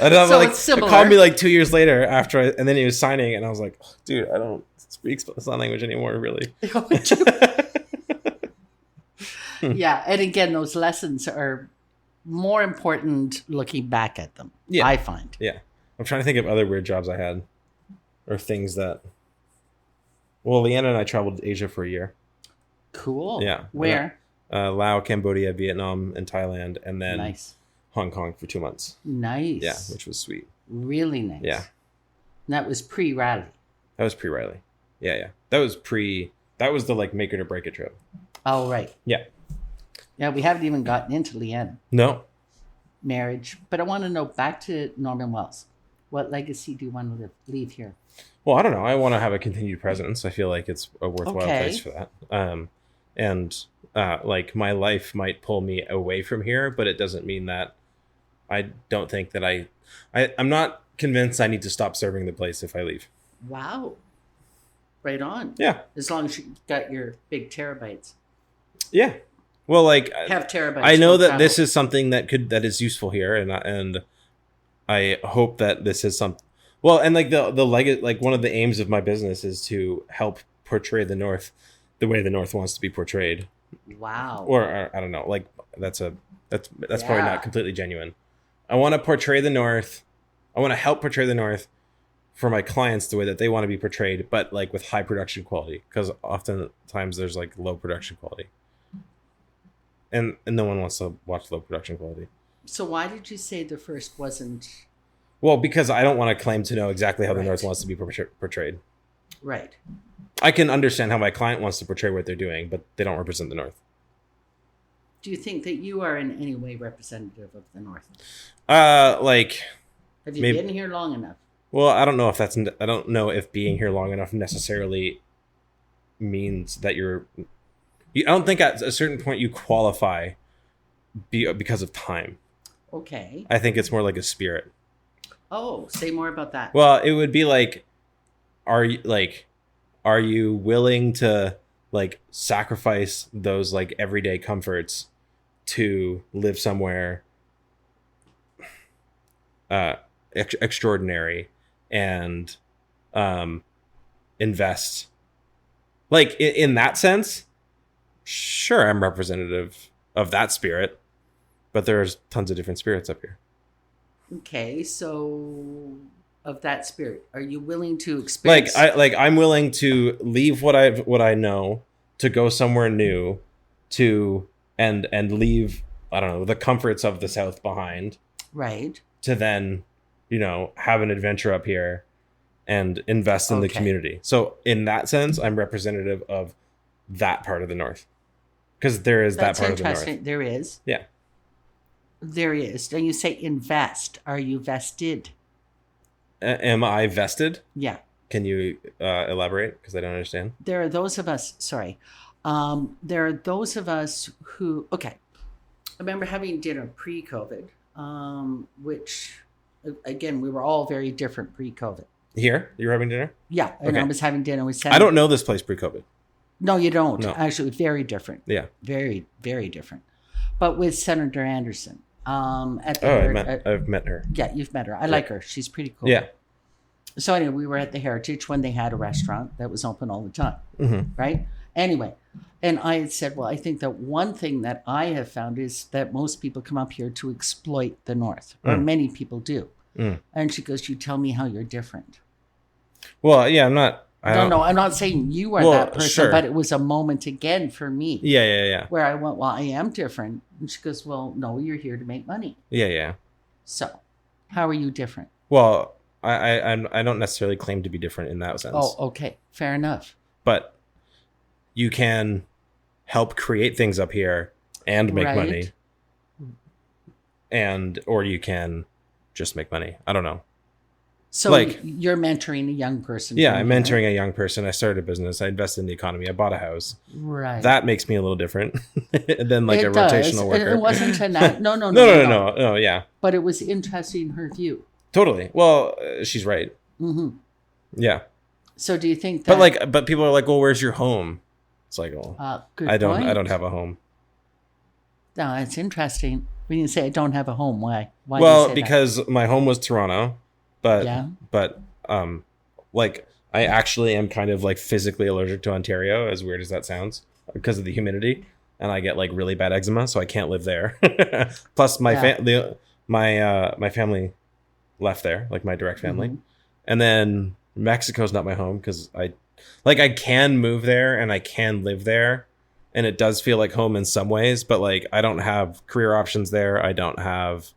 And I'm like, he called me like 2 years later and then he was signing, and I was like, oh, dude, I don't speak sign language anymore, really. Yeah, and again, those lessons are more important looking back at them. Yeah, I find. Yeah, I'm trying to think of other weird jobs I had, or things that. Well, Leanna and I traveled to Asia for a year. Cool. Yeah. Where? Laos, Cambodia, Vietnam, and Thailand, and then Hong Kong for 2 months. Nice. Yeah, which was sweet. Really nice. Yeah. And that was pre-Riley. That was pre-Riley. Yeah. That was the like make it or break it trip. Oh, right. Yeah. Yeah, we haven't even gotten into Leanne. No. Marriage. But I want to know, back to Norman Wells. What legacy do you want to leave here? Well, I don't know. I want to have a continued presence. I feel like it's a worthwhile place for that. Like my life might pull me away from here, but it doesn't mean that I don't think that I'm not convinced I need to stop serving the place if I leave. Wow. Right on. Yeah. As long as you got your big terabytes. Yeah. Well, like have terabytes. I know that this is something that is useful here, and I hope that this is some. Well, and like like one of the aims of my business is to help portray the North the way the North wants to be portrayed. Wow. Or I don't know. Like that's probably not completely genuine. I want to portray the North. I want to help portray the North for my clients the way that they want to be portrayed, but like with high production quality, because oftentimes there's like low production quality, and no one wants to watch low production quality. So why did you say the first wasn't? Well, because I don't want to claim to know exactly how the North wants to be portrayed. Right. I can understand how my client wants to portray what they're doing, but they don't represent the North. Do you think that you are in any way representative of the North? Like, have you been here long enough? Well, I don't know if being here long enough necessarily means that I don't think at a certain point you qualify because of time. Okay. I think it's more like a spirit. Oh, say more about that. Well, it would be like, are you willing to like sacrifice those like everyday comforts to live somewhere extraordinary and invest? Like in that sense, sure, I'm representative of that spirit, but there's tons of different spirits up here. Okay, so of that spirit, are you willing to experience? I'm willing to leave what I know to go somewhere new, and leave, I don't know, the comforts of the South behind. Right. To then, have an adventure up here and invest in the community. So in that sense, I'm representative of that part of the North, because there is that part of the North. There is. Yeah. There is. And you say invest. Are you vested? Am I vested? Yeah. Can you elaborate? Because I don't understand. There are those of us, there are those of us who, I remember having dinner pre-COVID, which, again, we were all very different pre-COVID. Here? You were having dinner? Yeah. And I was having dinner with I don't know this place pre-COVID. No, you don't. No. Actually, very different. Yeah. Very, very different. But with Senator Anderson. I've met her. Yeah, you've met her. I like her. She's pretty cool. Yeah. So anyway, we were at the Heritage when they had a restaurant that was open all the time, right? Anyway, and I had said, well, I think that one thing that I have found is that most people come up here to exploit the North, or many people do. And she goes, you tell me how you're different. Well, yeah, I'm not. I'm not saying you are that person, but it was a moment again for me. Yeah. Where I went, well, I am different. And she goes, well, no, you're here to make money. Yeah. So, how are you different? Well, I don't necessarily claim to be different in that sense. Oh, okay. Fair enough. But you can help create things up here and make money. Or you can just make money. I don't know. So you're mentoring a young person. Yeah, I'm mentoring a young person. I started a business. I invested in the economy. I bought a house. Right. That makes me a little different than like a rotational worker. It wasn't a no. Yeah. But it was interesting, her view. Totally. Well, she's right. Mm-hmm. Yeah. So do you think that? But people are like, well, where's your home? It's like, well, good I don't have a home. No, it's interesting when you say I don't have a home. Why? Why? Well, do you say because that? My home was Toronto. But I actually am kind of like physically allergic to Ontario, as weird as that sounds, because of the humidity, and I get like really bad eczema, so I can't live there. Plus my family left there, like my direct family. And then Mexico's not my home because I can move there and I can live there, and it does feel like home in some ways, but like I don't have career options there. I don't have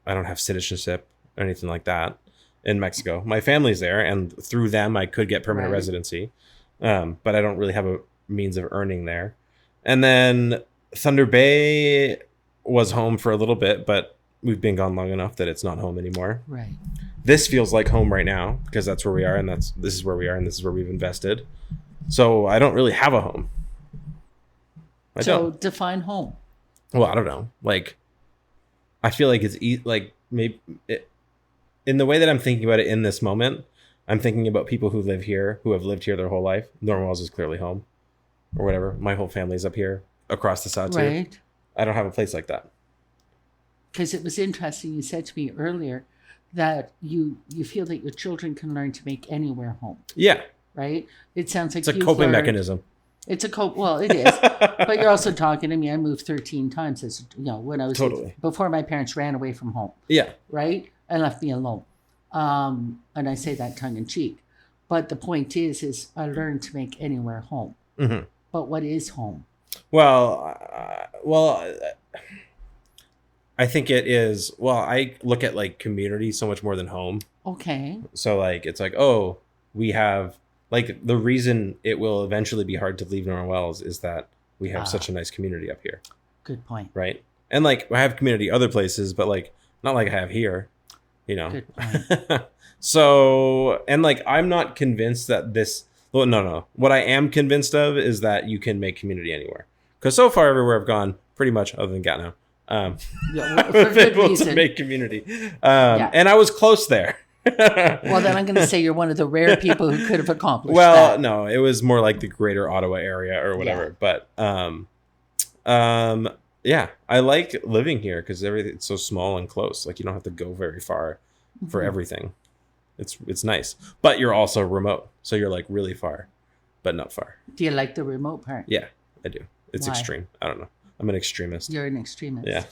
I don't have citizenship or anything like that in Mexico. My family's there, and through them, I could get permanent residency. But I don't really have a means of earning there. And then Thunder Bay was home for a little bit, but we've been gone long enough that it's not home anymore. Right. This feels like home right now because that's where we are, and this is where we are, and this is where we've invested. So I don't really have a home. So define home. Well, I don't know. Like, I feel like it's maybe in the way that I'm thinking about it in this moment, I'm thinking about people who live here, who have lived here their whole life. Norwalls is clearly home, or whatever. My whole family's up here, across the south too. I don't have a place like that. Because it was interesting. You said to me earlier that you feel that your children can learn to make anywhere home. Yeah. Right. It sounds like it's a coping mechanism. It's well, it is. But you're also talking to me. I moved 13 times when I was before my parents ran away from home. Yeah. Right? And left me alone. And I say that tongue in cheek. But the point is I learned to make anywhere home. Mm-hmm. But what is home? Well, I think it is. Well, I look at like community so much more than home. Okay. So like it's like, oh, we have like the reason it will eventually be hard to leave North Wells is that we have such a nice community up here. Good point. Right. And like I have community other places, but like not like I have here, you know. Good point. So, and like I'm not convinced that this. Well, no. What I am convinced of is that you can make community anywhere. Because so far, everywhere I've gone, pretty much, other than Gatineau, I've been able to make community. And I was close there. Well, then I'm going to say you're one of the rare people who could have accomplished that. Well, no, it was more like the greater Ottawa area or whatever. Yeah. But yeah, I like living here because everything's so small and close. Like you don't have to go very far for everything. It's nice, but you're also remote, so you're like really far, but not far. Do you like the remote part? Yeah, I do. It's extreme. I don't know. I'm an extremist. You're an extremist. Yeah.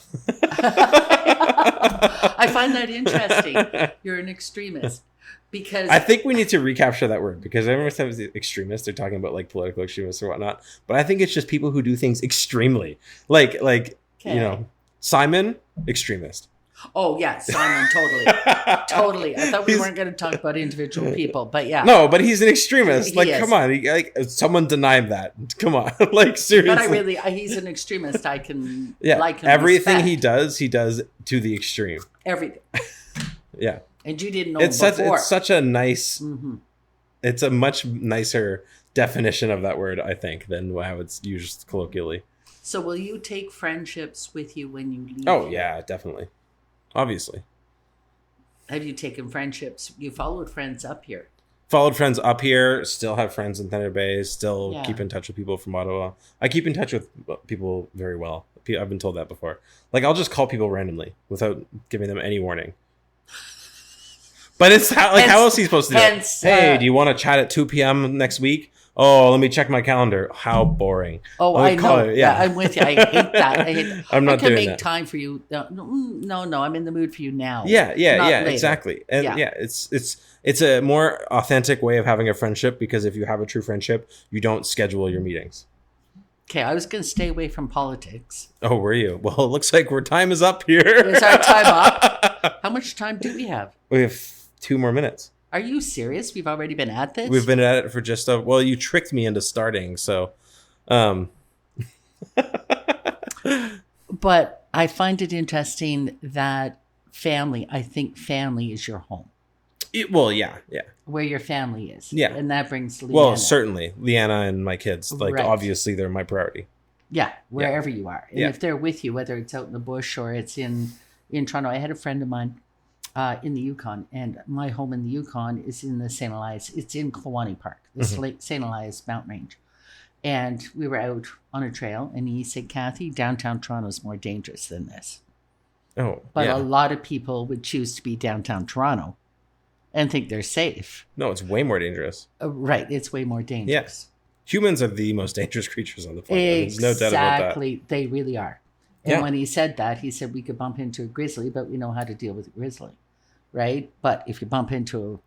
I find that interesting. You're an extremist because I think we need to recapture that word because every time the extremists, they're talking about like political extremists or whatnot, but I think it's just people who do things extremely, like you know, Simon, extremist. Oh yeah, Simon, totally. I thought we weren't going to talk about individual people, but yeah. No, but he's an extremist. Like, come on, like someone denied that. Come on, like seriously. But he's an extremist. I can like him. Everything he does to the extreme. Everything. Yeah. And you didn't know before. It's such a nice. Mm-hmm. It's a much nicer definition of that word, I think, than how it's used colloquially. So, will you take friendships with you when you leave? Oh yeah, definitely. Obviously. Have you taken friendships? You followed friends up here. Followed friends up here. Still have friends in Thunder Bay. Still keep in touch with people from Ottawa. I keep in touch with people very well. I've been told that before. Like I'll just call people randomly without giving them any warning. But it's how else is he supposed to do it? Hey, do you want to chat at 2 p.m. next week? Oh, let me check my calendar. How boring. Oh, I know. Yeah, I'm with you. I hate that. I'm not doing that. I can make time for you. No. I'm in the mood for you now. Yeah, exactly. And it's a more authentic way of having a friendship because if you have a true friendship, you don't schedule your meetings. Okay, I was going to stay away from politics. Oh, were you? Well, it looks like our time is up here. Is our time up? How much time do we have? We have 2 more minutes. Are you serious? We've already been at this? We've been at it for just well, you tricked me into starting, so But I find it interesting that I think family is your home. Yeah. Where your family is. Yeah. And that brings Leanna. Well, certainly. Leanna and my kids. Like, obviously, they're my priority. Yeah, wherever you are. And if they're with you, whether it's out in the bush or it's in Toronto. I had a friend of mine in the Yukon, and my home in the Yukon is in the St. Elias. It's in Kluane Park, the St. Elias mountain range. And we were out on a trail, and he said, Cathy, downtown Toronto is more dangerous than this. Oh, but a lot of people would choose to be downtown Toronto and think they're safe. No, it's way more dangerous. Right, it's way more dangerous. Yes. Humans are the most dangerous creatures on the planet. There's no doubt about that. Exactly, they really are. And when he said that, he said we could bump into a grizzly, but we know how to deal with a grizzly, right? But if you bump into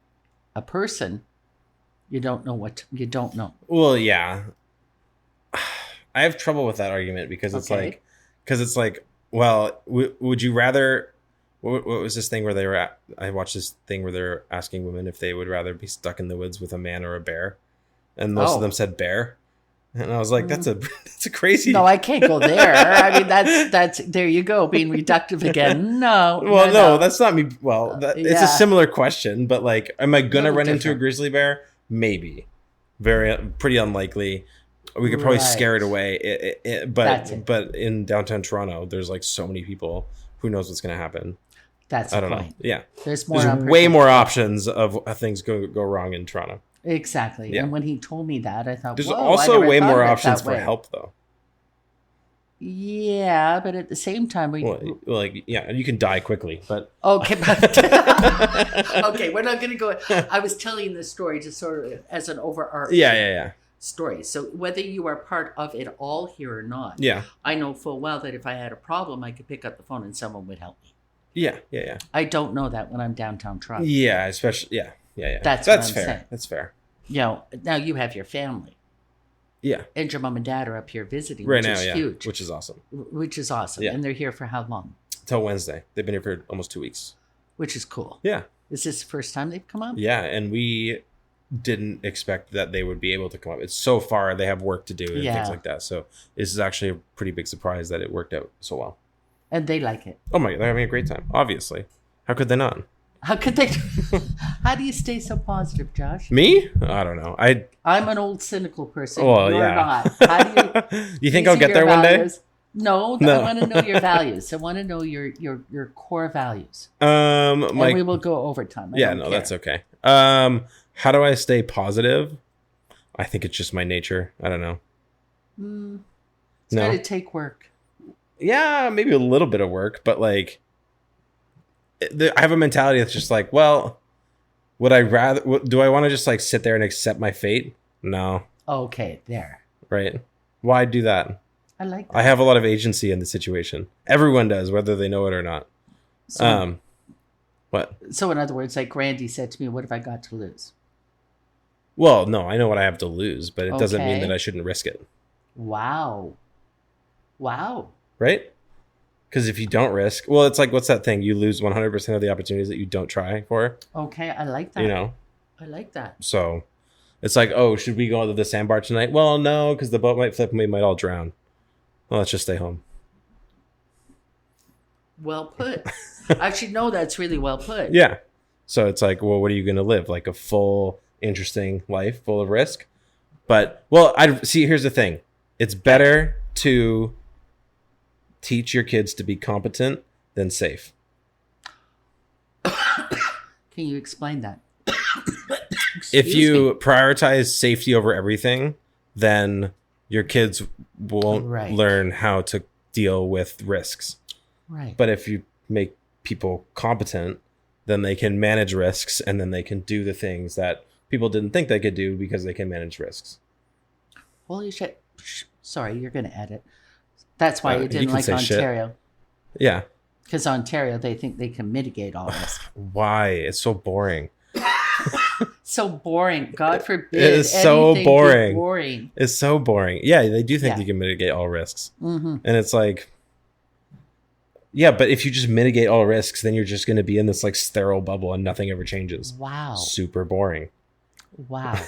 a person, you don't know you don't know. Well, yeah. I have trouble with that argument because it's well, would you rather, what was this thing where I watched this thing where they're asking women if they would rather be stuck in the woods with a man or a bear. And most of them said bear. And I was like, that's a crazy. No, I can't go there. I mean, that's there you go, being reductive again. No. Well, no, that's not me. Well, it's a similar question, but like, am I going to run into a grizzly bear? Maybe. Pretty unlikely. We could probably scare it away. But in downtown Toronto, there's like so many people. Who knows what's going to happen? I don't know. Yeah. There's way more options of things go wrong in Toronto. Exactly. Yeah. And when he told me that, I thought, there's also way more options for help, though. Yeah, but at the same time, you can die quickly, but okay, okay, we're not going to go. I was telling this story just sort of as an overarching story. So whether you are part of it all here or not, I know full well that if I had a problem, I could pick up the phone and someone would help me. Yeah, yeah, yeah. I don't know that when I'm downtown Toronto. Yeah, especially, yeah, yeah, yeah. That's what I'm fair. saying. That's fair. You know, now you have your family. Yeah. And your mom and dad are up here visiting, Right which now, is yeah. huge. Which is awesome. Which is awesome. Yeah. And they're here for how long? Till Wednesday. They've been here for almost 2 weeks. Which is cool. Yeah. Is this the first time they've come up? Yeah, and we didn't expect that they would be able to come up. It's so far, they have work to do and things like that. So this is actually a pretty big surprise that it worked out so well. And they like it. Oh my God, they're having a great time, obviously. How could they not? How could they? How do you stay so positive, Josh? Me? I don't know. I'm an old cynical person. Well, You're yeah. not. How do you? You think I'll get there one day? No, I want to know your values. I want to know your core values. And we will go overtime. Yeah, no, that's okay. How do I stay positive? I think it's just my nature. I don't know. It's going to take work. Yeah, maybe a little bit of work, but like, I have a mentality that's just like, well, would I rather? Do I want to just like sit there and accept my fate? No. Okay, there. Right. Why do that? I like that. I have a lot of agency in the situation. Everyone does, whether they know it or not. What? So in other words, like Randy said to me, what have I got to lose? Well, no, I know what I have to lose, but it doesn't mean that I shouldn't risk it. Wow. Right? Because if you don't risk, well, it's like, what's that thing? You lose 100% of the opportunities that you don't try for. Okay, I like that. You know? I like that. So it's like, oh, should we go to the sandbar tonight? Well, no, because the boat might flip and we might all drown. Well, let's just stay home. Well put. Actually, no, that's really well put. Yeah. So it's like, well, what are you going to live? Like a full, interesting life full of risk? But, well, here's the thing. It's better to teach your kids to be competent than safe. Can you explain that? If you prioritize safety over everything, then your kids won't learn how to deal with risks. Right. But if you make people competent, then they can manage risks, and then they can do the things that people didn't think they could do because they can manage risks. Holy shit. Sorry, you're going to edit. That's why you didn't like Ontario. Shit. Yeah. Because Ontario, they think they can mitigate all this. Why? It's so boring. So boring. God forbid. It is so boring. Boring. It's so boring. Yeah, they do think you can mitigate all risks. Mm-hmm. And it's like, yeah, but if you just mitigate all risks, then you're just going to be in this like sterile bubble and nothing ever changes. Wow. Super boring. Wow.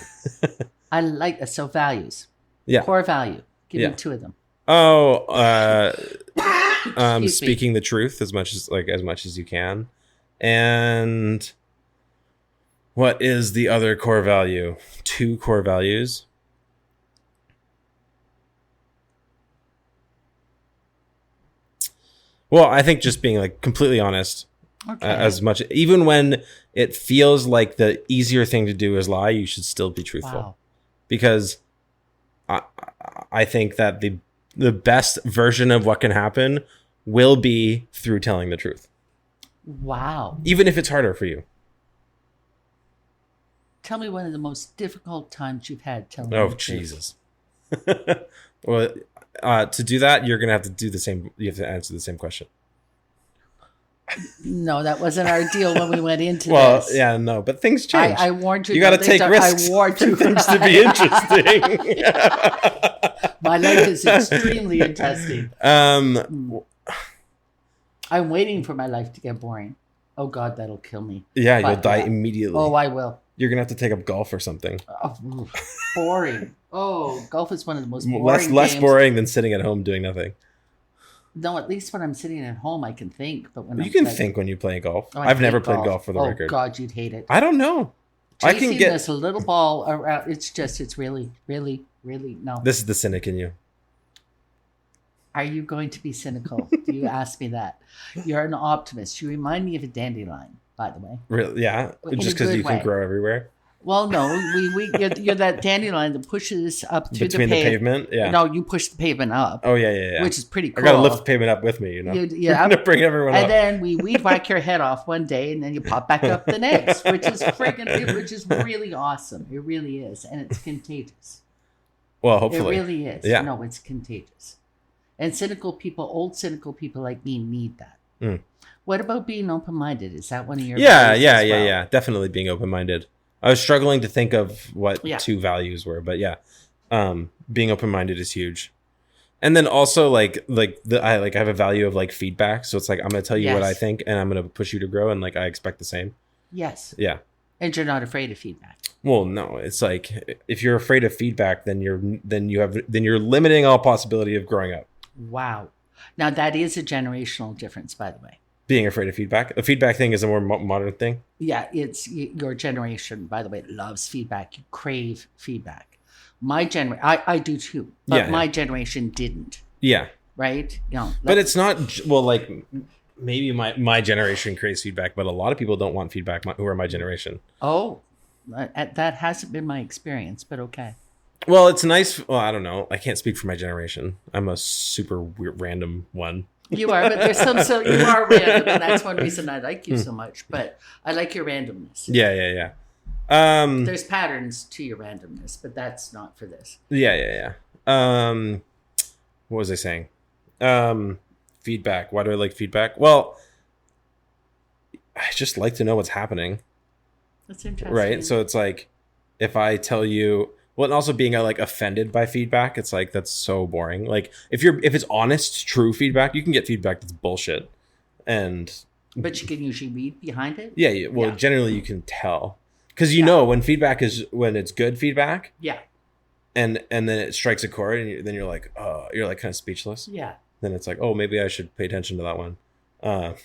I like that. So values. Yeah. Core value. Give me two of them. Oh, speaking the truth as much as you can. And what is the other core value? 2 core values. Well, I think just being like completely honest, as much, even when it feels like the easier thing to do is lie, you should still be truthful, because I think that the best version of what can happen will be through telling the truth. Wow. Even if it's harder for you. Tell me one of the most difficult times you've had telling the truth. Oh, Jesus. Well, to do that, you're going to have to do the same. You have to answer the same question. No, that wasn't our deal when we went into this. Well, yeah, no, but things change. I warned you. You got to take risks. I warned you for things to be interesting. My life is extremely interesting. I'm waiting for my life to get boring. Oh God, that'll kill me. Yeah, you'll die immediately. Oh, I will. You're gonna have to take up golf or something. Oh, boring. Oh, golf is one of the most boring less boring than sitting at home doing nothing. No, at least when I'm sitting at home, I can think. But when you can think when you play golf. Oh, I've never played golf for the record. Oh God, you'd hate it. I don't know. Chasing this little ball around. It's really, really, really no. This is the cynic in you. Are you going to be cynical? Do you ask me that? You're an optimist. You remind me of a dandelion, by the way. Really? Yeah. Just because you can grow everywhere. Well, no, you're that dandelion that pushes up through between the pavement. Yeah. No, you push the pavement up. Oh yeah. Which is pretty cool. I gotta lift the pavement up with me, you know. Yeah. I'm gonna bring everyone up. And then we weed whack your head off one day, and then you pop back up the next, which is really awesome. It really is, and it's contagious. Well, hopefully, it really is. Yeah. No, it's contagious. And old cynical people like me need that. What about being open-minded? Is that one of your values as well? Yeah. Definitely being open-minded. I was struggling to think of what two values were, but being open-minded is huge. And then also I have a value of like feedback. So it's like, I'm going to tell you what I think and I'm going to push you to grow. And like, I expect the same. Yes. Yeah. And you're not afraid of feedback. Well, no, it's like, if you're afraid of feedback, then you're limiting all possibility of growing up. Wow. Now that is a generational difference, by the way. Being afraid of feedback. A feedback thing is a more modern thing. Yeah. It's your generation, by the way, loves feedback. You crave feedback. My generation, I do too, but my generation didn't. Yeah. Right? But it's not, like maybe my generation craves feedback, but a lot of people don't want feedback who are my generation. Oh, that hasn't been my experience, but okay. Well, it's nice. Well, I don't know. I can't speak for my generation. I'm a super weird, random one. You are, but there's so you are random, and that's one reason I like you so much. But I like your randomness. Yeah. There's patterns to your randomness, but that's not for this. Yeah. What was I saying? Feedback. Why do I like feedback? Well, I just like to know what's happening. That's interesting. Right? So it's like, if I tell you, well, and also being like offended by feedback, it's like, that's so boring. Like if it's honest, true feedback, you can get feedback that's bullshit. But you can usually read behind it. Yeah. Well, generally you can tell. Because you know when it's good feedback, and then it strikes a chord, and then you're like, oh, you're like kind of speechless. Yeah. Then it's like, oh, maybe I should pay attention to that one. And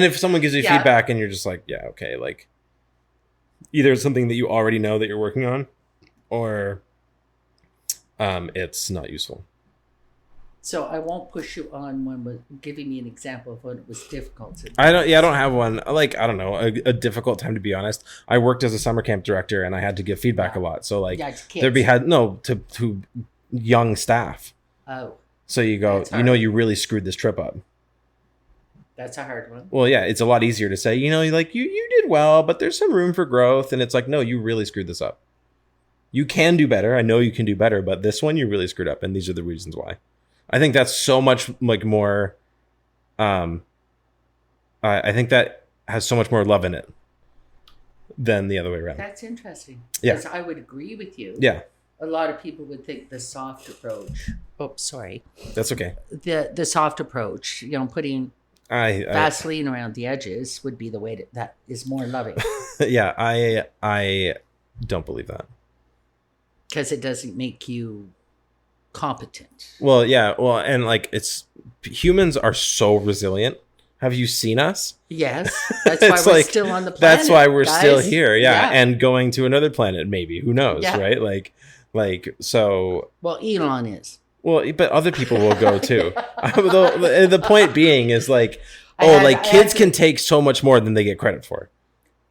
if someone gives you feedback, and you're just like, yeah, okay, like either it's something that you already know that you're working on, or it's not useful. So I won't push you on when giving me an example of when it was difficult. I don't have one. Like, I don't know, a difficult time, to be honest. I worked as a summer camp director, and I had to give feedback a lot. So like, to young staff. Oh. So you go, you really screwed this trip up. That's a hard one. Well, yeah, it's a lot easier to say, you did well, but there's some room for growth. And it's like, no, you really screwed this up. You can do better. I know you can do better, but this one you really screwed up. And these are the reasons why. I think that's so much like more. I think that has so much more love in it than the other way around. That's interesting. Because I would agree with you. Yeah. A lot of people would think the soft approach. Oh, sorry. That's okay. The soft approach, putting Vaseline around the edges would be the way that is more loving. Yeah, I don't believe that. Because it doesn't make you competent. Well, yeah. Well, and like humans are so resilient. Have you seen us? Yes. That's why we're still on the planet. That's why we're still here. Yeah. And going to another planet, maybe. Who knows? Yeah. Right? So. Well, Elon is. Well, but other people will go too. The point being is kids can take so much more than they get credit for.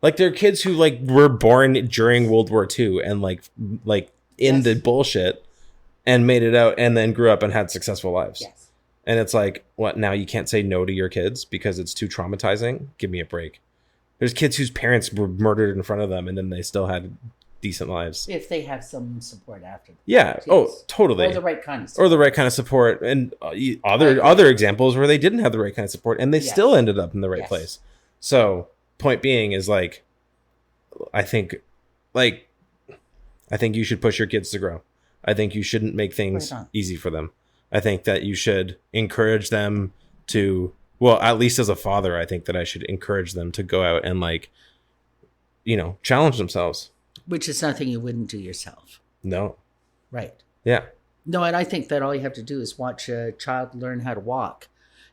Like there are kids who were born during World War II and in the bullshit and made it out and then grew up and had successful lives. Yes. And it's like, what, now you can't say no to your kids because it's too traumatizing? Give me a break. There's kids whose parents were murdered in front of them and then they still had decent lives. If they have some support after them. Yeah. Yes. Oh, totally. Or the right kind of support. Or the right kind of support. And other examples where they didn't have the right kind of support and they still ended up in the right place. So point being is I think you should push your kids to grow. I think you shouldn't make things easy for them. I think that you should encourage them to, well, at least as a father, I think that I should encourage them to go out and challenge themselves. Which is nothing you wouldn't do yourself. No. Right. Yeah. No, and I think that all you have to do is watch a child learn how to walk.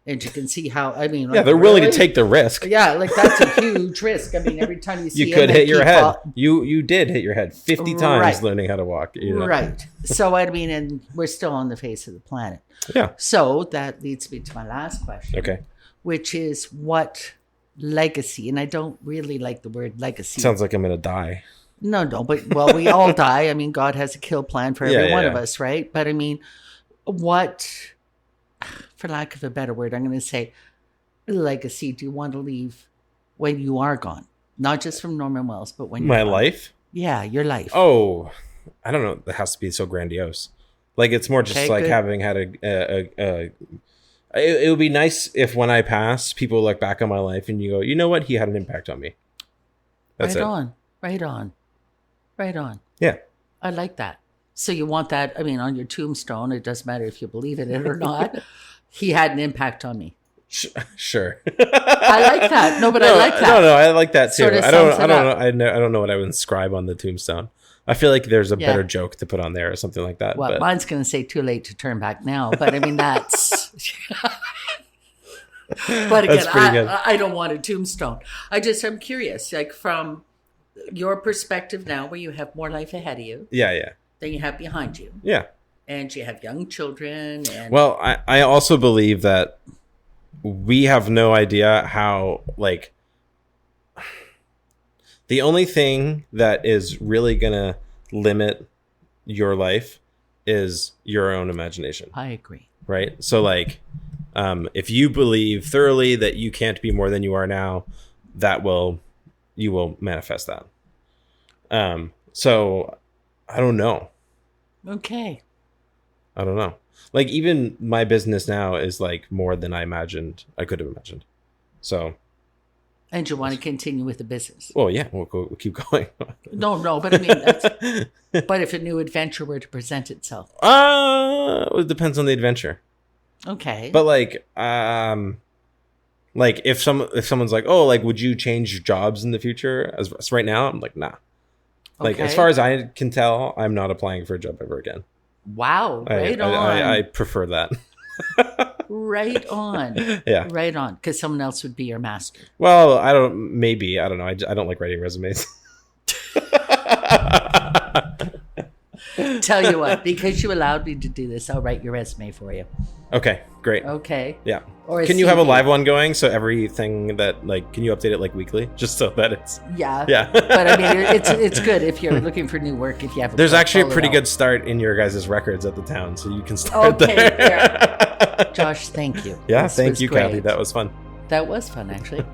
And you can see how, they're willing to take the risk. Yeah, that's a huge risk. Every time you see you could hit your head. You did hit your head 50 times learning how to walk. Right. So, and we're still on the face of the planet. Yeah. So that leads me to my last question. Okay. Which is what legacy, and I don't really like the word legacy. Sounds like I'm going to die. No, but, we all die. God has a kill plan for every one of us, right? But what... For lack of a better word, I'm going to say, legacy do you want to leave when you are gone? Not just from Norman Wells, but when you're gone. My life? Yeah, your life. Oh, I don't know. It has to be so grandiose. It's more just having had it would be nice if when I pass, people look back on my life and you go, you know what? He had an impact on me. That's right on. Right on. Yeah. I like that. So you want that, I mean, on your tombstone, it doesn't matter if you believe in it or not. He had an impact on me. Sure. I like that. No, I like that. No, I like that too. Sort of I don't know what I would inscribe on the tombstone. I feel like there's a better joke to put on there or something like that. Well, mine's going to say too late to turn back now, but I mean, that's... But again, I don't want a tombstone. I'm curious, like from your perspective now, where you have more life ahead of you. Yeah. Than you have behind you. Yeah. And you have young children. And well, I also believe that we have no idea how, like, the only thing that is really going to limit your life is your own imagination. I agree. Right? So, like, if you believe thoroughly that you can't be more than you are now, you will manifest that. So I don't know. Okay. I don't know. Like, even my business now is like more than I could have imagined. So. And you want to continue with the business? Well, yeah, we'll keep going. No, but I mean, but if a new adventure were to present itself, it depends on the adventure. Okay. But like if someone's like, oh, like, would you change jobs in the future? As right now, I'm like, nah. Like, as far as I can tell, I'm not applying for a job ever again. Wow! Right on. I prefer that. Right on. Yeah. Right on. Because someone else would be your master. Well, I don't know. I don't like writing resumes. Tell you what, because you allowed me to do this, I'll write your resume for you. Okay, great. Okay. Yeah. Or can you have a live one going? So everything that, like, can you update it like weekly, just so that it's yeah. But I mean, it's good if you're looking for new work. If you have there's actually a pretty good start in your guys' records at the town, so you can start there. Yeah. Josh, thank you. Yeah, thank you, great. Cathy. That was fun. That was fun, actually.